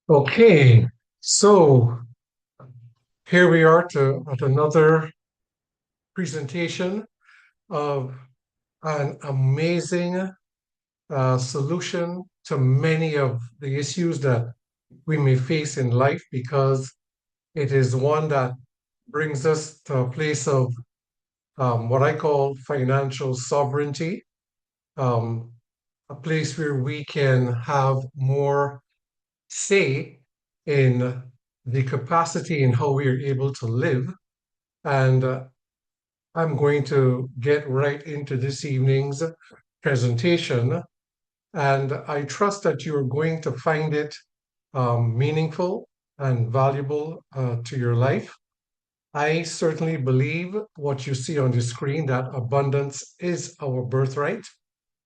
Okay, so here we are at another presentation of an amazing solution to many of the issues that we may face in life because it is one that brings us to a place of what I call financial sovereignty, um, a place where we can have more say in the capacity in how we are able to live. And I'm going to get right into this evening's presentation. And I trust that you're going to find it meaningful and valuable to your life. I certainly believe what you see on the screen, that abundance is our birthright.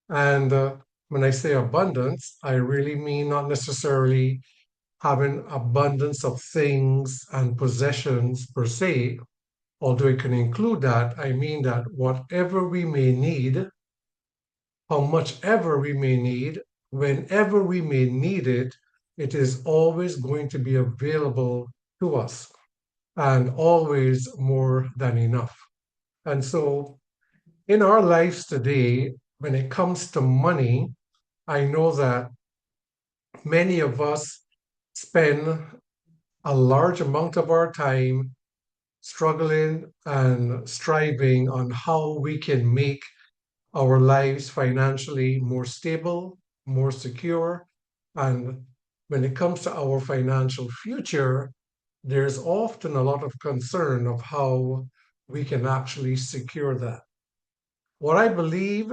And when I say abundance, I really mean not necessarily having abundance of things and possessions per se, although it can include that. I mean that whatever we may need, how much ever we may need, whenever we may need it, it is always going to be available to us and always more than enough. And so in our lives today, when it comes to money, I know that many of us spend a large amount of our time struggling and striving on how we can make our lives financially more stable, more secure. And when it comes to our financial future, there's often a lot of concern of how we can actually secure that. What I believe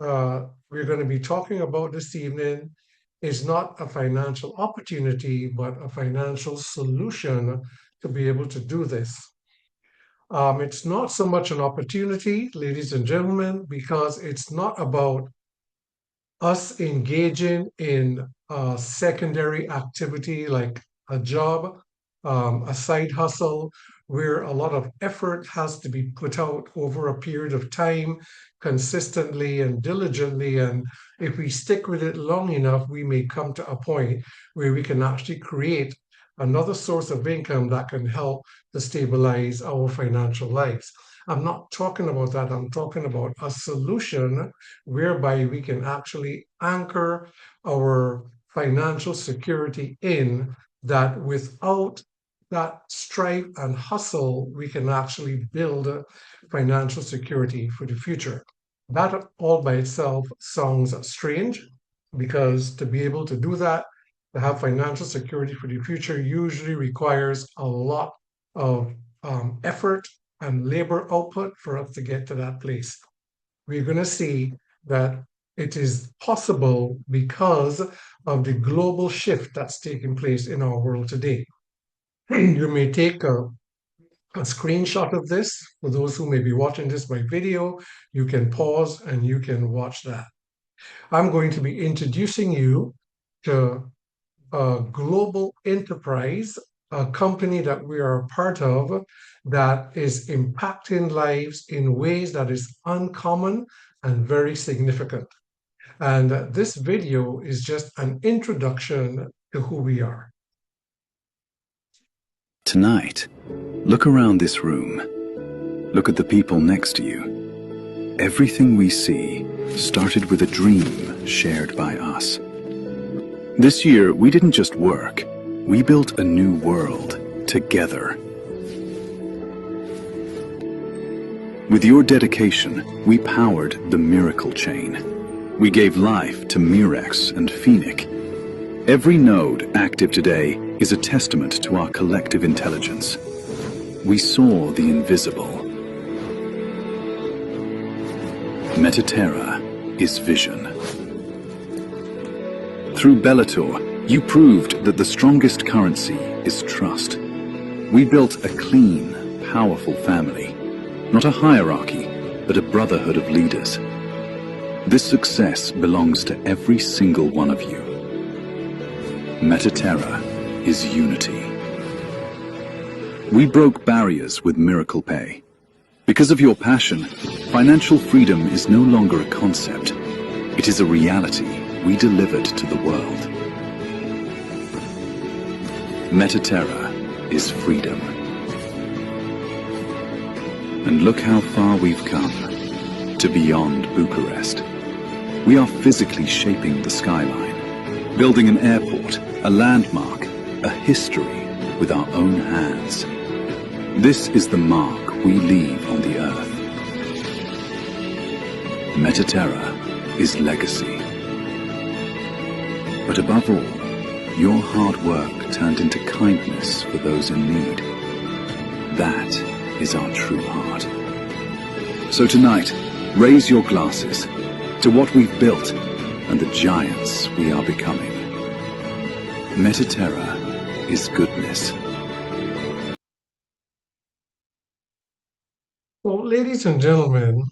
we're going to be talking about this evening is not a financial opportunity, but a financial solution to be able to do this. It's not so much an opportunity, ladies and gentlemen, because it's not about us engaging in a secondary activity like a job, a side hustle, where a lot of effort has to be put out over a period of time, consistently and diligently. And if we stick with it long enough, we may come to a point where we can actually create another source of income that can help to stabilize our financial lives. I'm not talking about that. I'm talking about a solution whereby we can actually anchor our financial security in that without that strife and hustle, we can actually build financial security for the future. That all by itself sounds strange because to be able to do that, to have financial security for the future usually requires a lot of effort and labor output for us to get to that place. We're going to see that it is possible because of the global shift that's taking place in our world today. You may take a screenshot of this. For those who may be watching this by video, you can pause and you can watch that. I'm going to be introducing you to a global enterprise, a company that we are a part of that is impacting lives in ways that is uncommon and very significant. And this video is just an introduction to who we are. Tonight, look around this room. Look at the people next to you. Everything we see started with a dream shared by us. This year, we didn't just work. We built a new world together. With your dedication, we powered the miracle chain. We gave life to Mirex and Phoenix. Every node active today is a testament to our collective intelligence. We saw the invisible. Metaterra is vision. Through Bellator, you proved that the strongest currency is trust. We built a clean, powerful family, not a hierarchy, but a brotherhood of leaders. This success belongs to every single one of you. Metaterra is unity. We broke barriers with Miracle Pay. Because of your passion, financial freedom is no longer a concept. It is a reality we delivered to the world. Metaterra is freedom. And look how far we've come, to beyond Bucharest. We are physically shaping the skyline, building an airport, a landmark, a history with our own hands. This is the mark we leave on the earth. Metaterra is legacy. But above all, your hard work turned into kindness for those in need. That is our true heart. So tonight, raise your glasses to what we've built and the giants we are becoming. Metaterra is goodness. Well, ladies and gentlemen,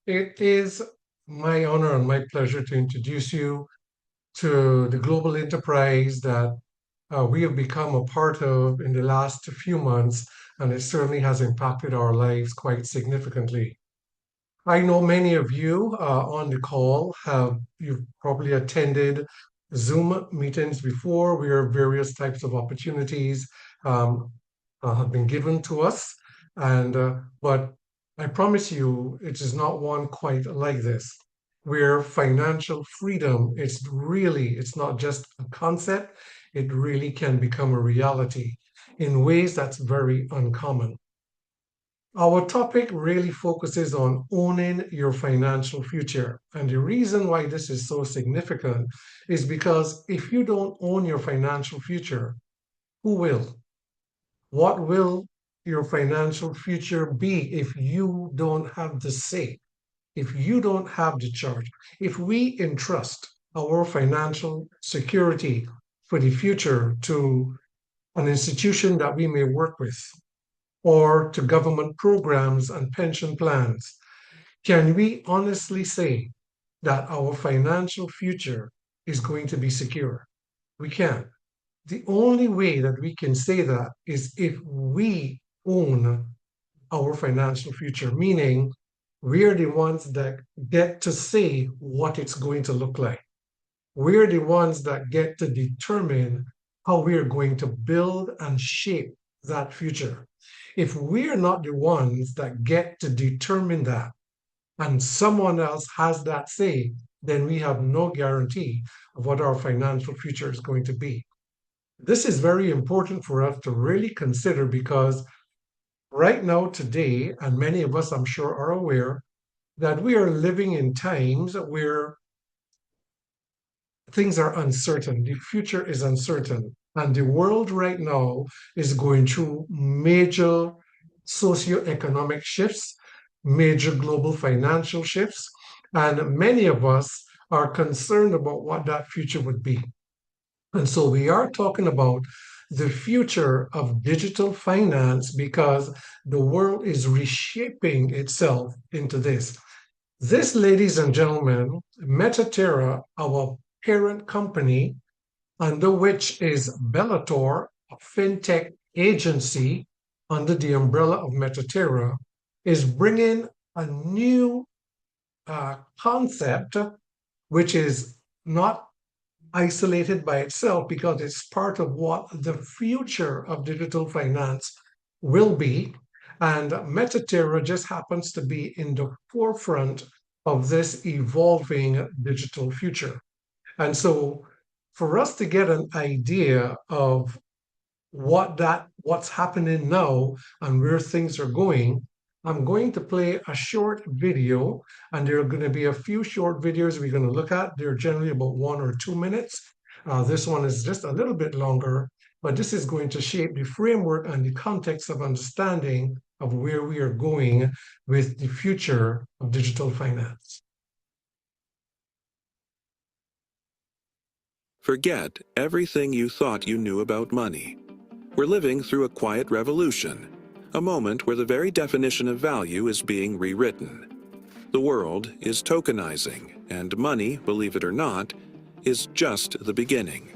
it is my honor and my pleasure to introduce you to the global enterprise that we have become a part of in the last few months, and it certainly has impacted our lives quite significantly. I know many of you on the call you've probably attended Zoom meetings before, where various types of opportunities have been given to us, but I promise you, it is not one quite like this, where financial freedom it's not just a concept, it really can become a reality in ways that's very uncommon. Our topic really focuses on owning your financial future. And the reason why this is so significant is because if you don't own your financial future, who will? What will your financial future be if you don't have the say, if you don't have the charge, if we entrust our financial security for the future to an institution that we may work with or to government programs and pension plans, can we honestly say that our financial future is going to be secure? We can't. The only way that we can say that is if we own our financial future, meaning we're the ones that get to say what it's going to look like. We're the ones that get to determine how we're going to build and shape that future. If we're not the ones that get to determine that, and someone else has that say, then we have no guarantee of what our financial future is going to be. This is very important for us to really consider because right now, today, and many of us, I'm sure, are aware that we are living in times where things are uncertain. The future is uncertain. And the world right now is going through major socioeconomic shifts, major global financial shifts. And many of us are concerned about what that future would be. And so we are talking about the future of digital finance because the world is reshaping itself into this. This, ladies and gentlemen, Metaterra, our parent company, under which is Bellator, a fintech agency under the umbrella of Metaterra, is bringing a new concept, which is not isolated by itself because it's part of what the future of digital finance will be. And Metaterra just happens to be in the forefront of this evolving digital future. And so for us to get an idea of what's happening now and where things are going, I'm going to play a short video, and there are going to be a few short videos we're going to look at. They're generally about 1 or 2 minutes. This one is just a little bit longer, but this is going to shape the framework and the context of understanding of where we are going with the future of digital finance. Forget everything you thought you knew about money. We're living through a quiet revolution, a moment where the very definition of value is being rewritten. The world is tokenizing, and money, believe it or not, is just the beginning.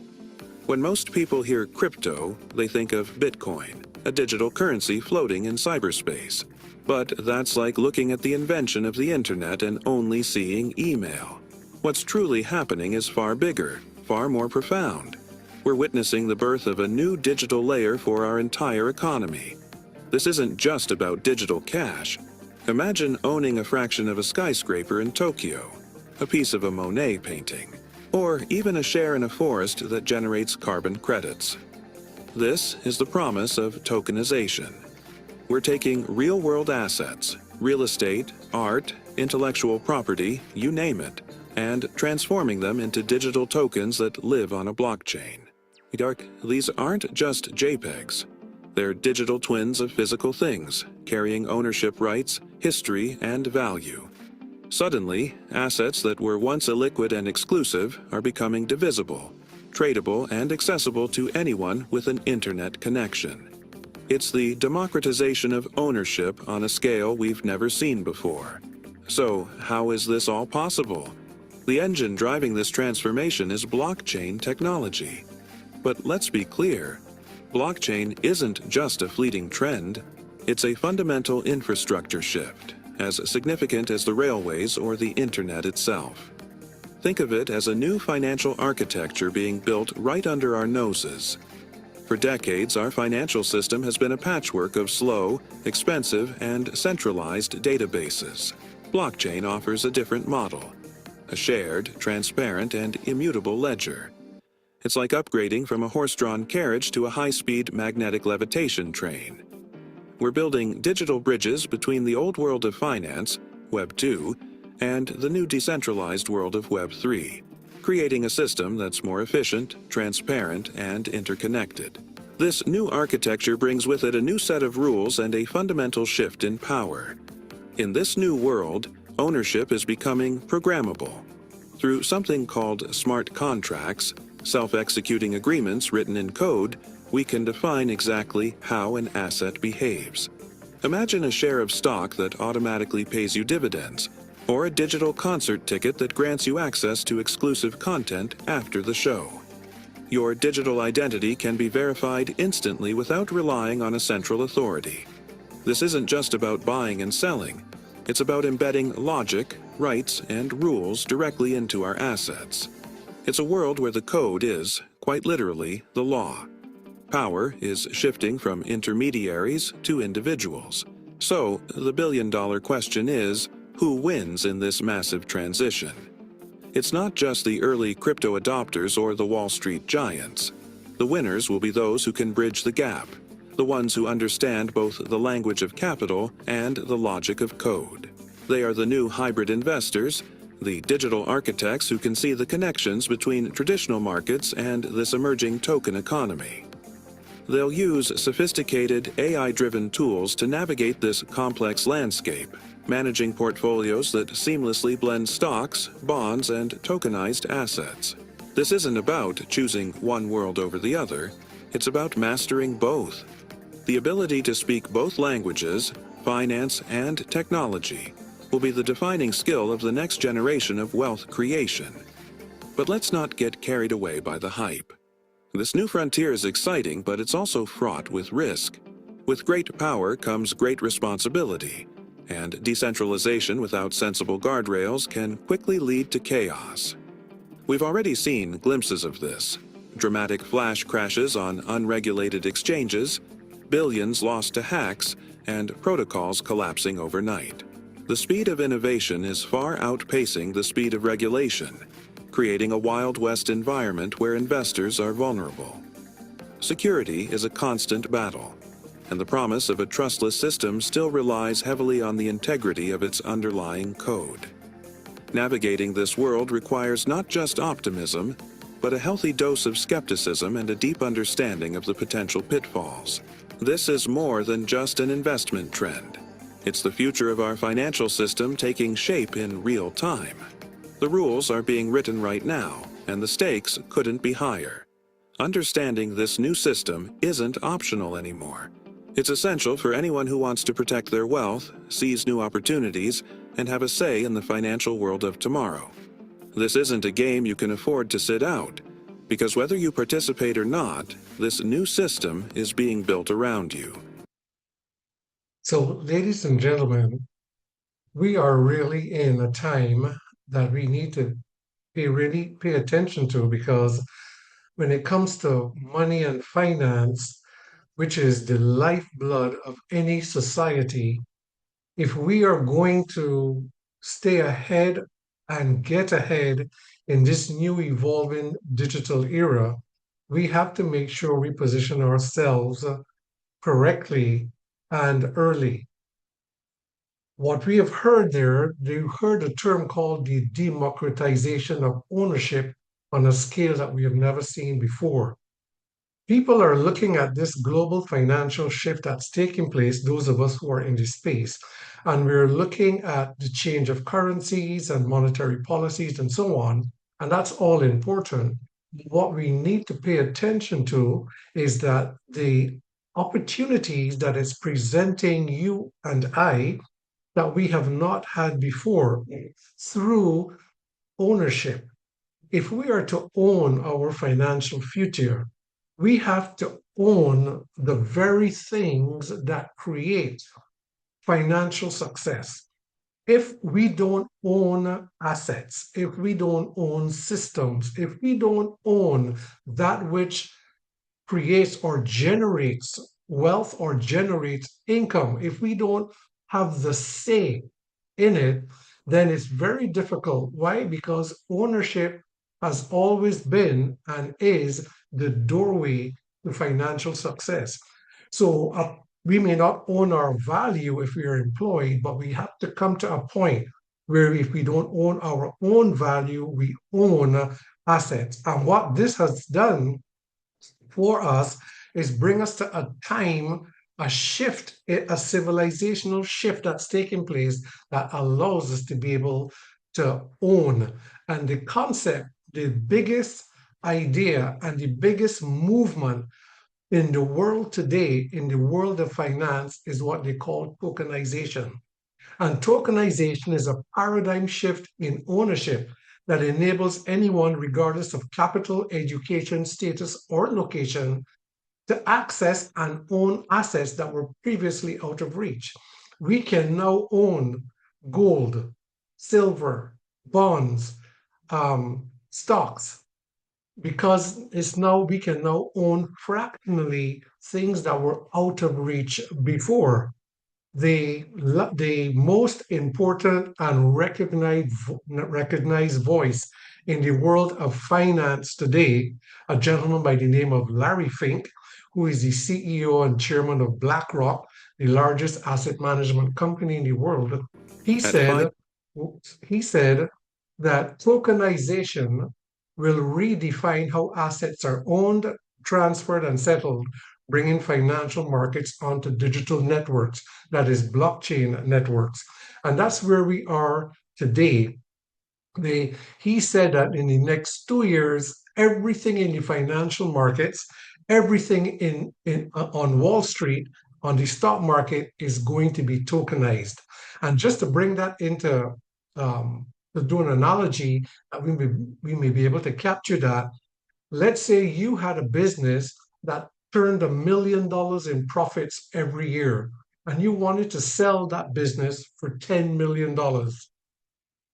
When most people hear crypto, they think of Bitcoin, a digital currency floating in cyberspace. But that's like looking at the invention of the internet and only seeing email. What's truly happening is far bigger, far more profound. We're witnessing the birth of a new digital layer for our entire economy. This isn't just about digital cash. Imagine owning a fraction of a skyscraper in Tokyo, a piece of a Monet painting, or even a share in a forest that generates carbon credits. This is the promise of tokenization. We're taking real-world assets, real estate, art, intellectual property, you name it, and transforming them into digital tokens that live on a blockchain. These aren't just JPEGs. They're digital twins of physical things, carrying ownership rights, history, and value. Suddenly, assets that were once illiquid and exclusive are becoming divisible, tradable, and accessible to anyone with an internet connection. It's the democratization of ownership on a scale we've never seen before. So, how is this all possible? The engine driving this transformation is blockchain technology. But let's be clear, blockchain isn't just a fleeting trend, it's a fundamental infrastructure shift, as significant as the railways or the internet itself. Think of it as a new financial architecture being built right under our noses. For decades, our financial system has been a patchwork of slow, expensive, and centralized databases. Blockchain offers a different model, a shared, transparent, and immutable ledger. It's like upgrading from a horse-drawn carriage to a high-speed magnetic levitation train. We're building digital bridges between the old world of finance, Web 2, and the new decentralized world of Web 3, creating a system that's more efficient, transparent, and interconnected. This new architecture brings with it a new set of rules and a fundamental shift in power. In this new world, ownership is becoming programmable. Through something called smart contracts, self-executing agreements written in code, we can define exactly how an asset behaves. Imagine a share of stock that automatically pays you dividends, or a digital concert ticket that grants you access to exclusive content after the show. Your digital identity can be verified instantly without relying on a central authority. This isn't just about buying and selling. It's about embedding logic, rights, and rules directly into our assets. It's a world where the code is, quite literally, the law. Power is shifting from intermediaries to individuals. So, the billion-dollar question is, who wins in this massive transition? It's not just the early crypto adopters or the Wall Street giants. The winners will be those who can bridge the gap, the ones who understand both the language of capital and the logic of code. They are the new hybrid investors, the digital architects who can see the connections between traditional markets and this emerging token economy. They'll use sophisticated AI-driven tools to navigate this complex landscape, managing portfolios that seamlessly blend stocks, bonds, and tokenized assets. This isn't about choosing one world over the other, it's about mastering both. The ability to speak both languages, finance and technology, will be the defining skill of the next generation of wealth creation. But let's not get carried away by the hype. This new frontier is exciting, but it's also fraught with risk. With great power comes great responsibility, and decentralization without sensible guardrails can quickly lead to chaos. We've already seen glimpses of this. Dramatic flash crashes on unregulated exchanges, billions lost to hacks, and protocols collapsing overnight. The speed of innovation is far outpacing the speed of regulation, creating a Wild West environment where investors are vulnerable. Security is a constant battle, and the promise of a trustless system still relies heavily on the integrity of its underlying code. Navigating this world requires not just optimism, but a healthy dose of skepticism and a deep understanding of the potential pitfalls. This is more than just an investment trend. It's the future of our financial system taking shape in real time. The rules are being written right now, and the stakes couldn't be higher. Understanding this new system isn't optional anymore. It's essential for anyone who wants to protect their wealth, seize new opportunities, and have a say in the financial world of tomorrow. This isn't a game you can afford to sit out, because whether you participate or not, this new system is being built around you. So, ladies and gentlemen, we are really in a time that we need to really pay attention to because when it comes to money and finance, which is the lifeblood of any society, if we are going to stay ahead and get ahead in this new evolving digital era, we have to make sure we position ourselves correctly and early. What we have heard there, you heard a term called the democratization of ownership on a scale that we have never seen before. People are looking at this global financial shift that's taking place, those of us who are in this space, and we're looking at the change of currencies and monetary policies and so on, and that's all important. What we need to pay attention to is that the opportunities that is presenting you and I that we have not had before through ownership. If we are to own our financial future, we have to own the very things that create financial success. If we don't own assets, if we don't own systems, if we don't own that which creates or generates wealth or generates income, if we don't have the say in it, then it's very difficult. Why? Because ownership has always been and is the doorway to financial success. So we may not own our value if we are employed, but we have to come to a point where if we don't own our own value, we own assets. And what this has done for us is bring us to a time, a shift, a civilizational shift that's taking place that allows us to be able to own. And the concept, the biggest idea and the biggest movement in the world today, in the world of finance, is what they call tokenization. And tokenization is a paradigm shift in ownership that enables anyone, regardless of capital, education, status, or location, to access and own assets that were previously out of reach. We can now own gold, silver, bonds, stocks, because it's now we can now own fractionally things that were out of reach before. The most important and recognized voice in the world of finance today, a gentleman by the name of Larry Fink, who is the CEO and chairman of BlackRock, the largest asset management company in the world. He At said, he said that tokenization will redefine how assets are owned, transferred, and settled, bringing financial markets onto digital networks, that is, blockchain networks. And that's where we are today. He said that in the next 2 years, everything in the financial markets, everything on Wall Street, on the stock market is going to be tokenized. And just to bring that into to do an analogy, we may be able to capture that. Let's say you had a business that turned $1 million in profits every year, and you wanted to sell that business for $10 million.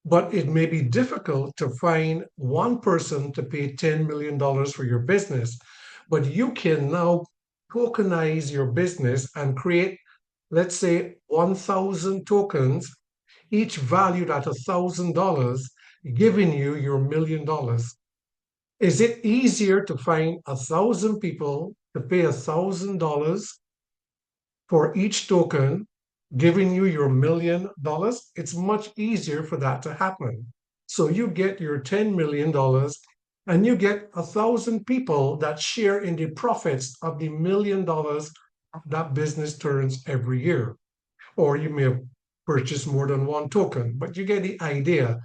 But it may be difficult to find one person to pay $10 million for your business. But you can now tokenize your business and create, let's say, 1,000 tokens, each valued at $1,000, giving you your $1 million. Is it easier to find 1,000 people to pay $1,000 for each token, giving you your $1 million? It's much easier for that to happen. So you get your $10 million and you get 1,000 people that share in the profits of the $1 million that business turns every year. Or you may have purchased more than one token, but you get the idea.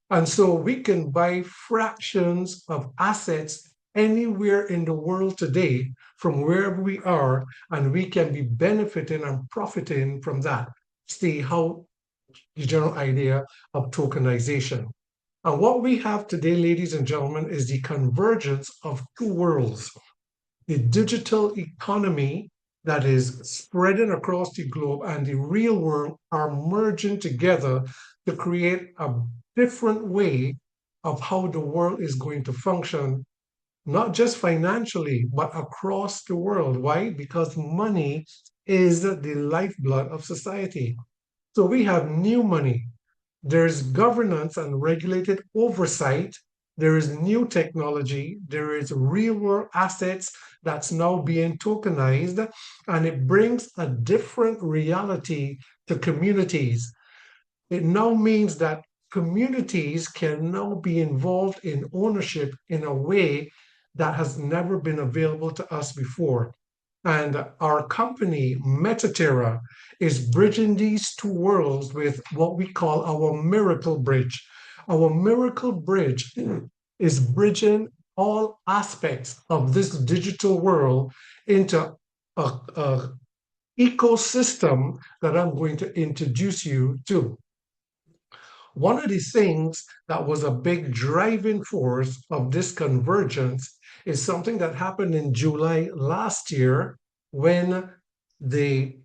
And so we can buy fractions of assets anywhere in the world today from wherever we are, and we can be benefiting and profiting from that. See how the general idea of tokenization. And what we have today, ladies and gentlemen, is the convergence of two worlds. The digital economy that is spreading across the globe and the real world are merging together to create a different way of how the world is going to function not just financially, but across the world. Why? Because money is the lifeblood of society. So we have new money. There's governance and regulated oversight. There is new technology. There is real world assets that's now being tokenized, and it brings a different reality to communities. It now means that communities can now be involved in ownership in a way that has never been available to us before. And our company, Metaterra, is bridging these two worlds with what we call our Miracle Bridge. Our Miracle Bridge is bridging all aspects of this digital world into a ecosystem that I'm going to introduce you to. One of the things that was a big driving force of this convergence is something that happened in July last year when the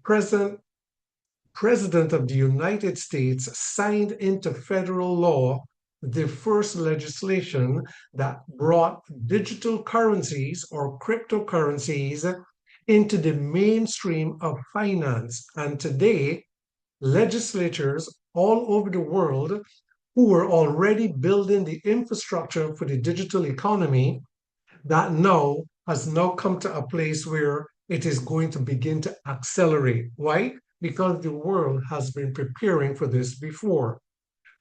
President of the United States signed into federal law the first legislation that brought digital currencies or cryptocurrencies into the mainstream of finance. And today, legislators all over the world who were already building the infrastructure for the digital economy that now has now come to a place where it is going to begin to accelerate. Why? Because the world has been preparing for this before.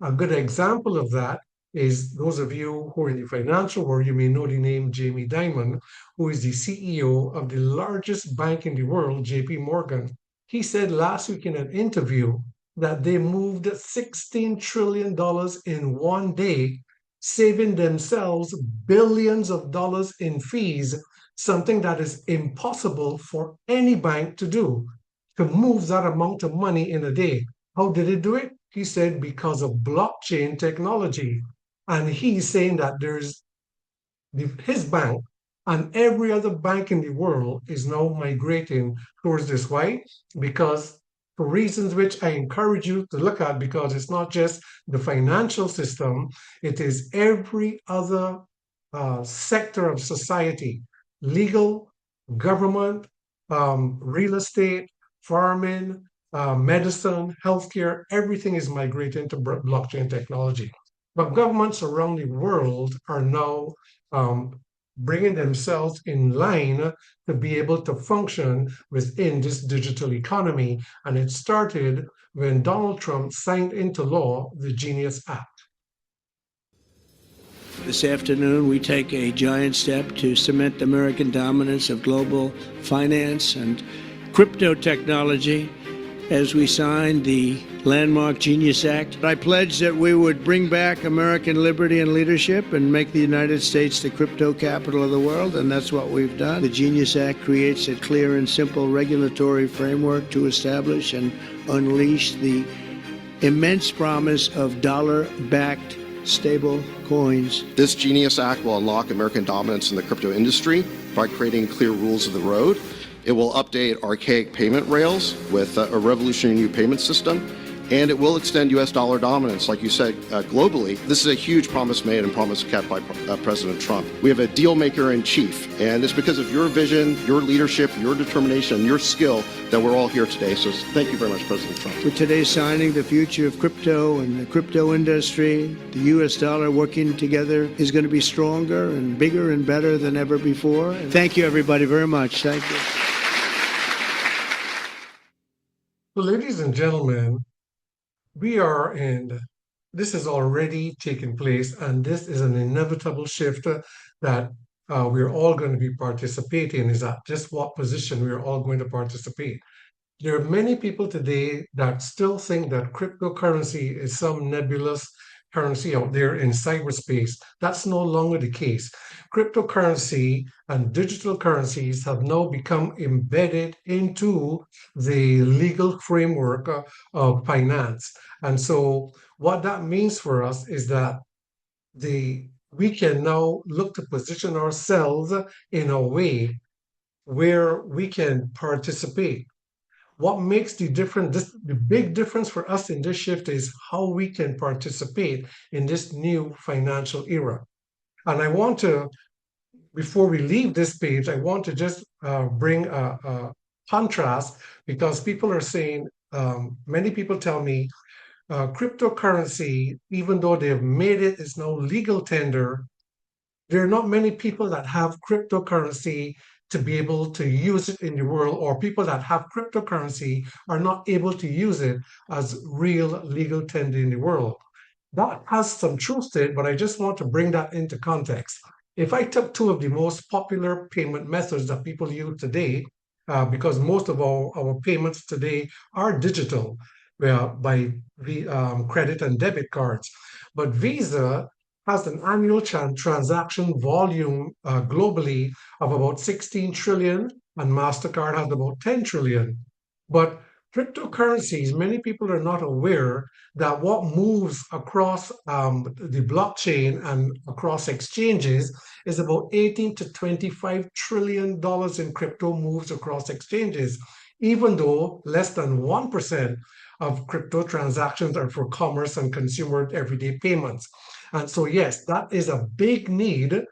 A good example of that is those of you who are in the financial world, you may know the name Jamie Dimon, who is the CEO of the largest bank in the world, JP Morgan. He said last week in an interview that they moved $16 trillion in one day, saving themselves billions of dollars in fees, something that is impossible for any bank to do, to move that amount of money in a day. How did it do it? He said because of blockchain technology. And he's saying that his bank and every other bank in the world is now migrating towards this. Why? Because for reasons which I encourage you to look at, because it's not just the financial system, it is every other sector of society, legal, government, real estate, farming, medicine, healthcare, everything is migrating to blockchain technology. But governments around the world are now bringing themselves in line to be able to function within this digital economy. And it started when Donald Trump signed into law the Genius Act. This afternoon, we take a giant step to cement American dominance of global finance and crypto technology as we sign the landmark Genius Act. I pledged that we would bring back American liberty and leadership and make the United States the crypto capital of the world, and that's what we've done. The Genius Act creates a clear and simple regulatory framework to establish and unleash the immense promise of dollar-backed stable coins. This Genius Act will unlock American dominance in the crypto industry by creating clear rules of the road. It will update archaic payment rails with a revolutionary new payment system, and it will extend U.S. dollar dominance, like you said, globally. This is a huge promise made and promise kept by President Trump. We have a deal maker in chief, and it's because of your vision, your leadership, your determination, your skill that we're all here today. So thank you very much, President Trump. With today's signing, the future of crypto and the crypto industry, the U.S. dollar working together is going to be stronger and bigger and better than ever before. And thank you, everybody, very much. Thank you. So, ladies and gentlemen, this has already taken place, and this is an inevitable shift that we're all going to be participating. Is at just what position we're all going to participate. There are many people today that still think that cryptocurrency is some nebulous currency out there in cyberspace. That's no longer the case. Cryptocurrency and digital currencies have now become embedded into the legal framework of finance. And so what that means for us is that we can now look to position ourselves in a way where we can participate. What makes the difference, the big difference for us in this shift is how we can participate in this new financial era. And I want to before we leave this page, I want to just bring a contrast because people are saying, many people tell me cryptocurrency, even though they've made it, is now legal tender. There are not many people that have cryptocurrency to be able to use it in the world, or people that have cryptocurrency are not able to use it as real legal tender in the world. That has some truth to it, but I just want to bring that into context. If I took two of the most popular payment methods that people use today, because most of our payments today are digital by the credit and debit cards, but Visa has an annual transaction volume globally of about 16 trillion, and MasterCard has about 10 trillion. But cryptocurrencies, many people are not aware that what moves across the blockchain and across exchanges is about 18 to 25 trillion dollars in crypto moves across exchanges, even though less than 1% of crypto transactions are for commerce and consumer everyday payments. And so, yes, that is a big need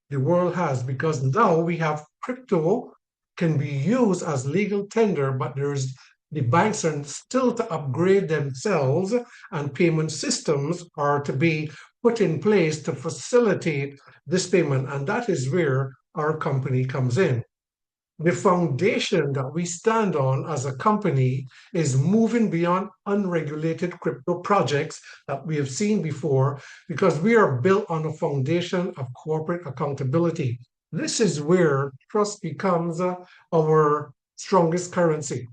the world has because now we have crypto can be used as legal tender, but there's the banks are still to upgrade themselves and payment systems are to be put in place to facilitate this payment. And that is where our company comes in. The foundation that we stand on as a company is moving beyond unregulated crypto projects that we have seen before because we are built on a foundation of corporate accountability. This is where trust becomes our strongest currency.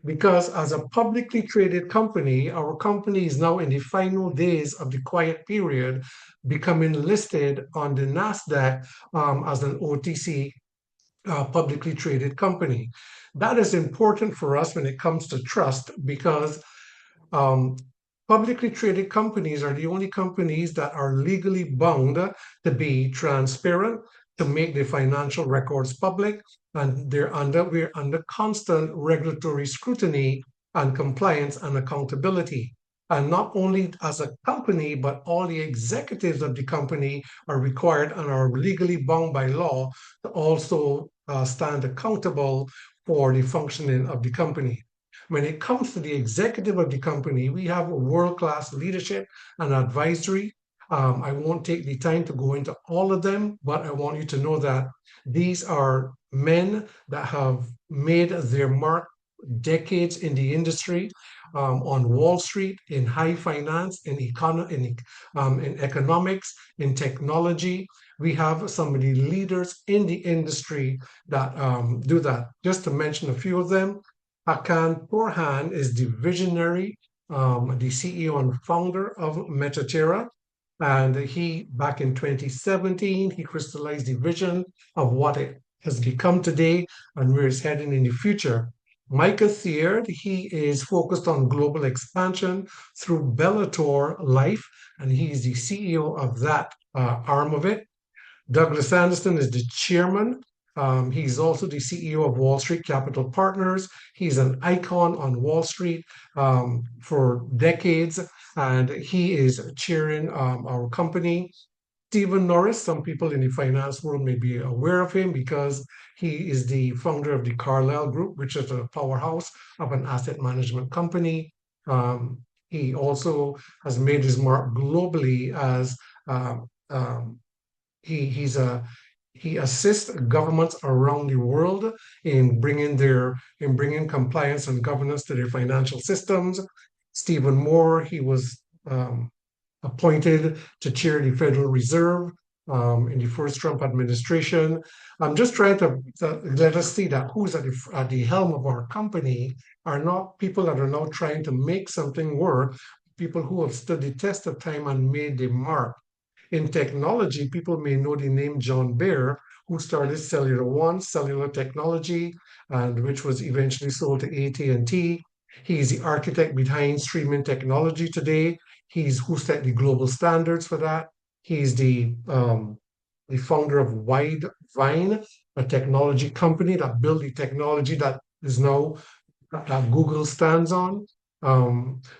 Because as a publicly traded company, our company is now in the final days of the quiet period, becoming listed on the NASDAQ as an OTC publicly traded company. That is important for us when it comes to trust because um, publicly traded companies are the only companies that are legally bound to be transparent, to make their financial records public, and we're under constant regulatory scrutiny and compliance and accountability. And not only as a company, but all the executives of the company are required and are legally bound by law to also stand accountable for the functioning of the company. When it comes to the executive of the company, we have a world-class leadership and advisory. I won't take the time to go into all of them, but I want you to know that these are men that have made their mark decades in the industry, on Wall Street, in high finance, in economics, in technology. We have some of the leaders in the industry that do that. Just to mention a few of them, Hakan Porhan is the visionary, the CEO and founder of Metaterra. And he, back in 2017, he crystallized the vision of what it has become today and where it's heading in the future. Micah Thierd, he is focused on global expansion through Bellator Life, and he is the CEO of that arm of it. Douglas Anderson is the chairman. He's also the CEO of Wall Street Capital Partners. He's an icon on Wall Street for decades, and he is chairing our company. Stephen Norris, some people in the finance world may be aware of him because he is the founder of the Carlyle Group, which is a powerhouse of an asset management company. He also has made his mark globally as he's a he assists governments around the world in bringing compliance and governance to their financial systems. Stephen Moore, he was appointed to chair the Federal Reserve in the first Trump administration. I'm just trying to let us see that who's at the helm of our company are not people that are now trying to make something work, people who have stood the test of time and made the mark. In technology, people may know the name John Bear, who started Cellular One, cellular technology, and which was eventually sold to AT&T. He's the architect behind streaming technology today. He's who set the global standards for that. He's the founder of Widevine, a technology company that built the technology that is now that Google stands on.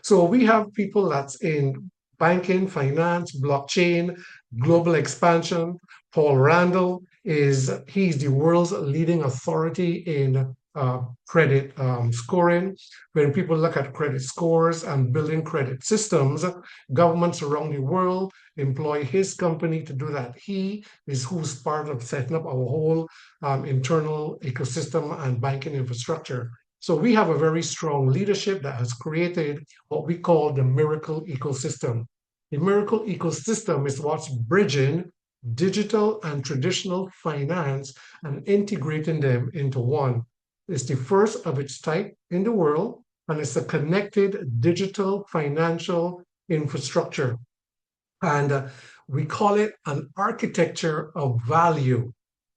So we have people that's in banking, finance, blockchain, global expansion. Paul Randall, he's the world's leading authority in credit scoring. When people look at credit scores and building credit systems, governments around the world employ his company to do that. He is who's part of setting up our whole internal ecosystem and banking infrastructure. So we have a very strong leadership that has created what we call the miracle ecosystem. The miracle ecosystem is what's bridging digital and traditional finance and integrating them into one. It's the first of its type in the world, and it's a connected digital financial infrastructure. And we call it an architecture of value.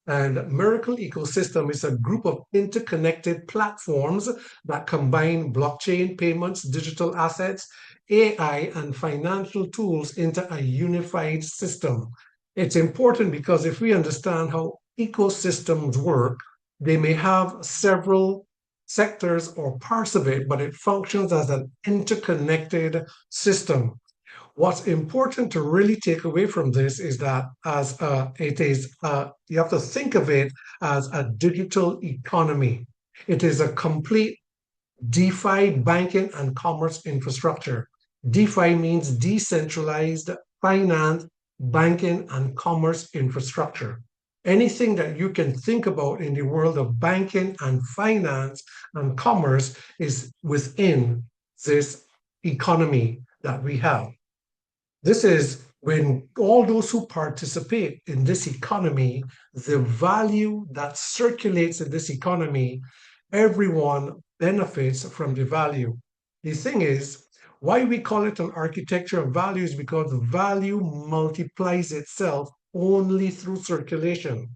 And Miracle Ecosystem is a group of interconnected platforms that combine blockchain payments, digital assets, AI, and financial tools into a unified system. It's important because if we understand how ecosystems work, they may have several sectors or parts of it, but it functions as an interconnected system. What's important to really take away from this is that you have to think of it as a digital economy. It is a complete DeFi banking and commerce infrastructure. DeFi means decentralized finance, banking, and commerce infrastructure. Anything that you can think about in the world of banking and finance and commerce is within this economy that we have. This is when all those who participate in this economy, the value that circulates in this economy, everyone benefits from the value. The thing is, why we call it an architecture of value is because value multiplies itself only through circulation.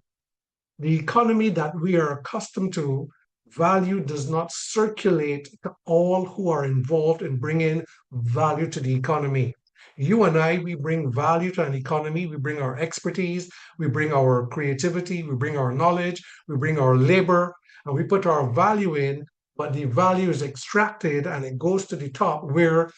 The economy that we are accustomed to, value does not circulate to all who are involved in bringing value to the economy. You and I, we bring value to an economy. We bring our expertise, we bring our creativity, we bring our knowledge, we bring our labor, and we put our value in, but the value is extracted and it goes to the top where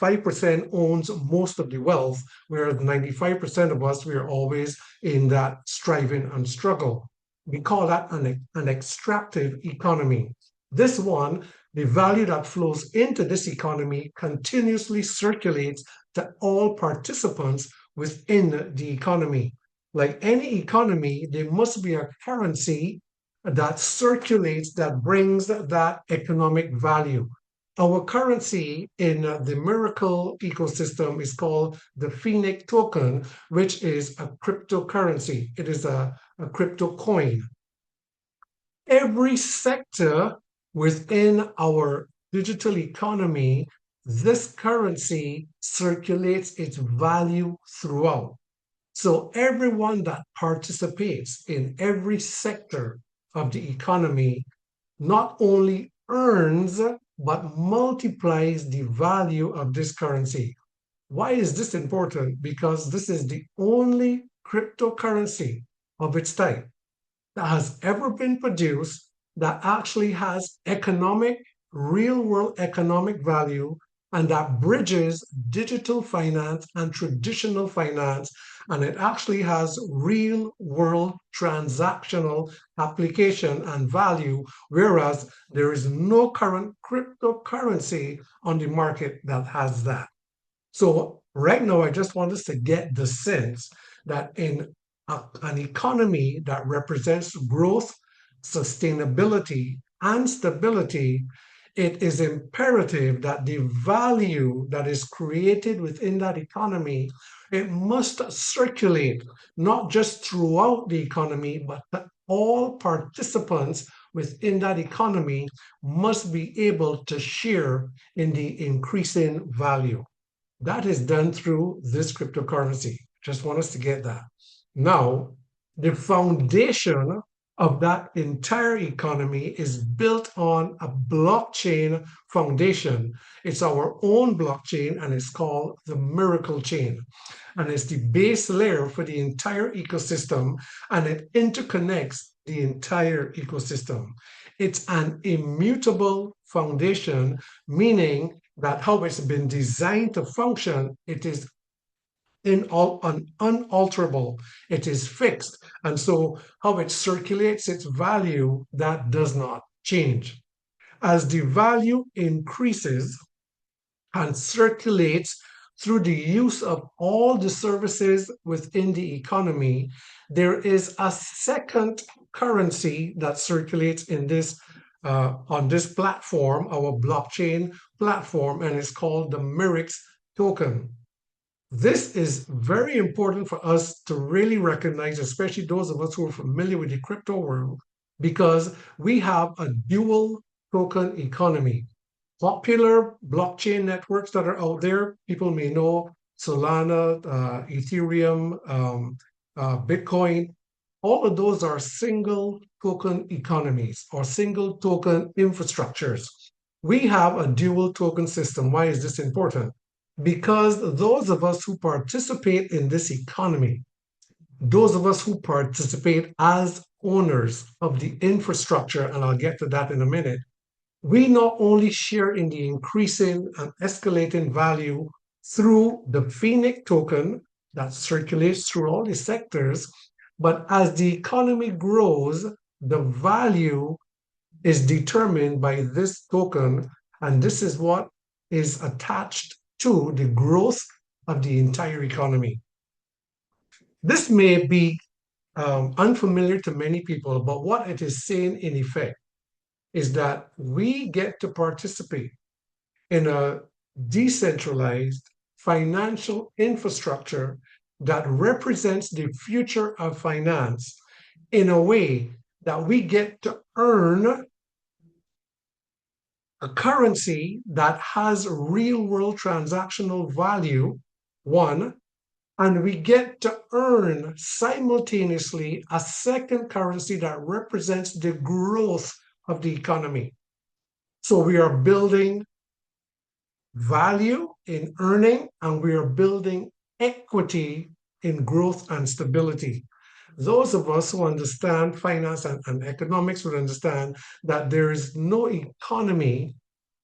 5% owns most of the wealth, whereas 95% of us, we are always in that striving and struggle. We call that an extractive economy. This one, the value that flows into this economy continuously circulates to all participants within the economy. Like any economy, there must be a currency that circulates, that brings that economic value. Our currency in the Miracle ecosystem is called the Phoenix token, which is a cryptocurrency. It is a crypto coin. Every sector within our digital economy, this currency circulates its value throughout. So everyone that participates in every sector of the economy not only earns, but multiplies the value of this currency. Why is this important? Because this is the only cryptocurrency of its type that has ever been produced that actually has economic, real world economic value, and that bridges digital finance and traditional finance. And it actually has real world transactional application and value, whereas there is no current cryptocurrency on the market that has that. So right now, I just want us to get the sense that in an economy that represents growth, sustainability, and stability, it is imperative that the value that is created within that economy, it must circulate not just throughout the economy, but that all participants within that economy must be able to share in the increasing value. That is done through this cryptocurrency. Just want us to get that. Now, the foundation of that entire economy is built on a blockchain foundation. It's our own blockchain, and it's called the Miracle Chain. And it's the base layer for the entire ecosystem, and it interconnects the entire ecosystem. It's an immutable foundation, meaning that how it's been designed to function, it is unalterable. It is fixed. And so how it circulates its value, that does not change. As the value increases and circulates through the use of all the services within the economy, there is a second currency that circulates in this on this platform, our blockchain platform, and it's called the Mirix token. This is very important for us to really recognize, especially those of us who are familiar with the crypto world, because we have a dual token economy. Popular blockchain networks that are out there, people may know Solana, Ethereum, Bitcoin, all of those are single token economies or single token infrastructures. We have a dual token system. Why is this important? Because those of us who participate in this economy, those of us who participate as owners of the infrastructure, and I'll get to that in a minute, we not only share in the increasing and escalating value through the Phoenix token that circulates through all the sectors, but as the economy grows, the value is determined by this token, and this is what is attached to the growth of the entire economy. This may be unfamiliar to many people, but what it is saying in effect is that we get to participate in a decentralized financial infrastructure that represents the future of finance in a way that we get to earn a currency that has real-world transactional value, one, and we get to earn simultaneously a second currency that represents the growth of the economy. So we are building value in earning, and we are building equity in growth and stability. Those of us who understand finance and economics would understand that there is no economy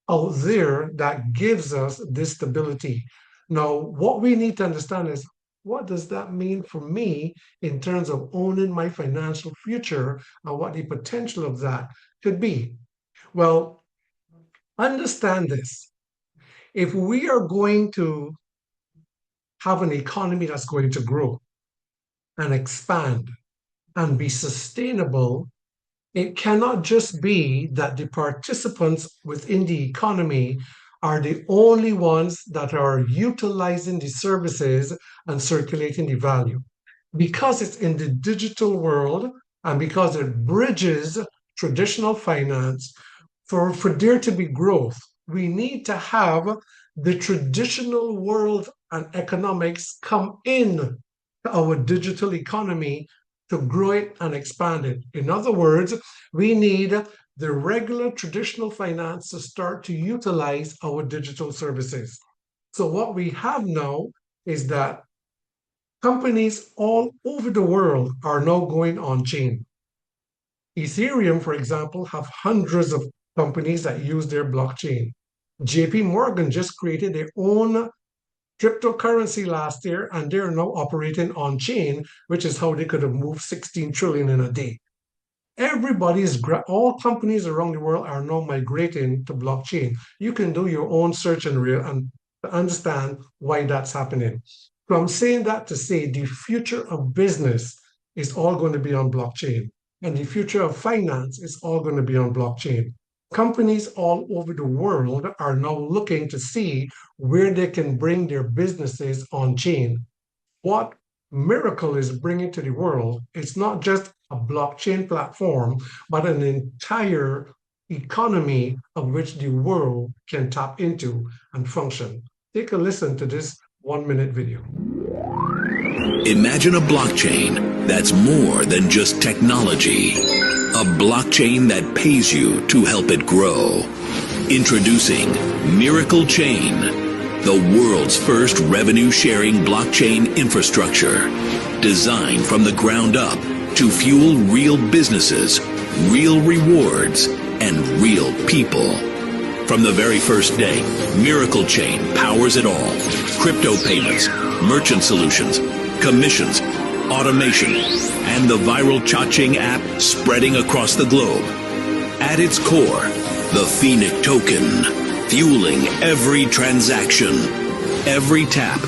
out there that gives us this stability. Now, what we need to understand is, what does that mean for me in terms of owning my financial future and what the potential of that could be? Well, understand this. If we are going to have an economy that's going to grow and expand and be sustainable, it cannot just be that the participants within the economy are the only ones that are utilizing the services and circulating the value. Because it's in the digital world and because it bridges traditional finance, for there to be growth, we need to have the traditional world and economics come in to our digital economy to grow it and expand it. In other words, we need the regular traditional finance to start to utilize our digital services. So what we have now is that companies all over the world are now going on chain. Ethereum, for example, have hundreds of companies that use their blockchain. JP Morgan just created their own cryptocurrency last year, and they're now operating on chain, which is how they could have moved 16 trillion in a day. All companies around the world are now migrating to blockchain. You can do your own search and understand why that's happening. So I'm saying that to say the future of business is all going to be on blockchain, and the future of finance is all going to be on blockchain. Companies all over the world are now looking to see where they can bring their businesses on chain. What Miracle is bringing to the world, it's not just a blockchain platform, but an entire economy of which the world can tap into and function. Take a listen to this 1-minute video. Imagine a blockchain that's more than just technology. A blockchain that pays you to help it grow. Introducing Miracle Chain, the world's first revenue-sharing blockchain infrastructure. Designed from the ground up to fuel real businesses, real rewards, and real people. From the very first day, Miracle Chain powers it all. Crypto payments, merchant solutions, commissions, automation, and the viral Cha-Ching app spreading across the globe. At its core, the Phoenix token, fueling every transaction, every tap,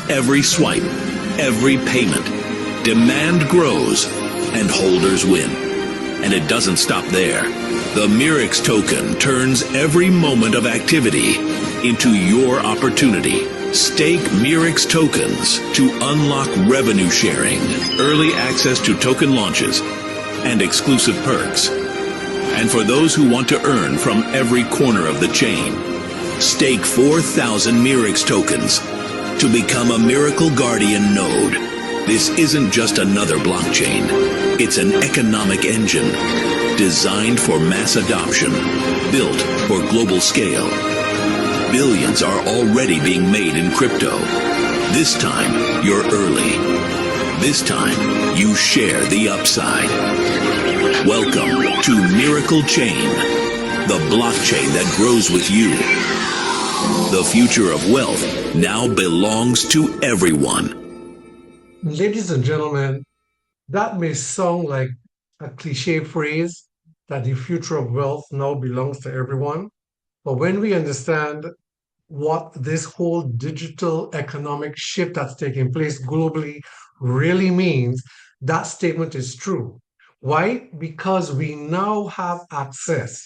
every swipe, every payment. Demand grows and holders win. And it doesn't stop there. The Mirix token turns every moment of activity into your opportunity. Stake Mirix tokens to unlock revenue sharing, early access to token launches, and exclusive perks. And for those who want to earn from every corner of the chain, stake 4,000 Mirix tokens to become a Miracle Guardian node. This isn't just another blockchain. It's an economic engine designed for mass adoption, built for global scale. Billions are already being made in crypto. This time, you're early. This time, you share the upside. Welcome to Miracle Chain, the blockchain that grows with you. The future of wealth now belongs to everyone. Ladies and gentlemen, that may sound like a cliche phrase that the future of wealth now belongs to everyone. But when we understand what this whole digital economic shift that's taking place globally really means, that statement is true. Why? Because we now have access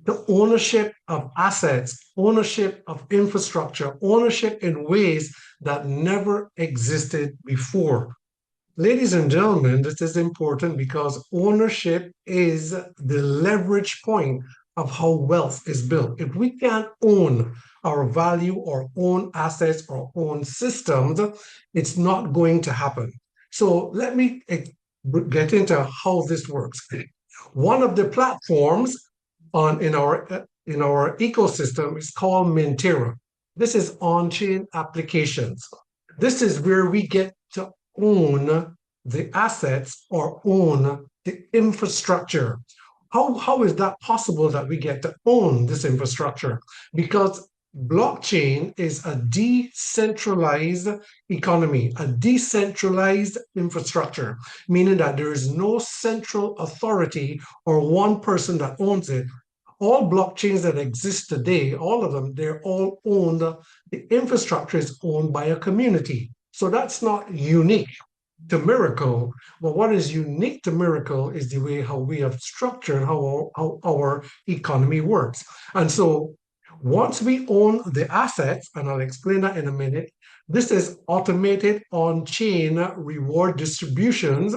to ownership of assets, ownership of infrastructure, ownership in ways that never existed before. Ladies and gentlemen, this is important because ownership is the leverage point of how wealth is built. If we can't own our value or own assets or own systems, it's not going to happen. So let me get into how this works. One of the platforms in our ecosystem is called Minterra. This is on-chain applications. This is where we get to own the assets or own the infrastructure. How is that possible that we get to own this infrastructure? Because blockchain is a decentralized economy, a decentralized infrastructure, meaning that there is no central authority or one person that owns it. All blockchains that exist today, all of them, they're all owned. The infrastructure is owned by a community. So that's not unique to Miracle. But what is unique to Miracle is the way how we have structured how our economy works. And so once we own the assets, and I'll explain that in a minute, this is automated on-chain reward distributions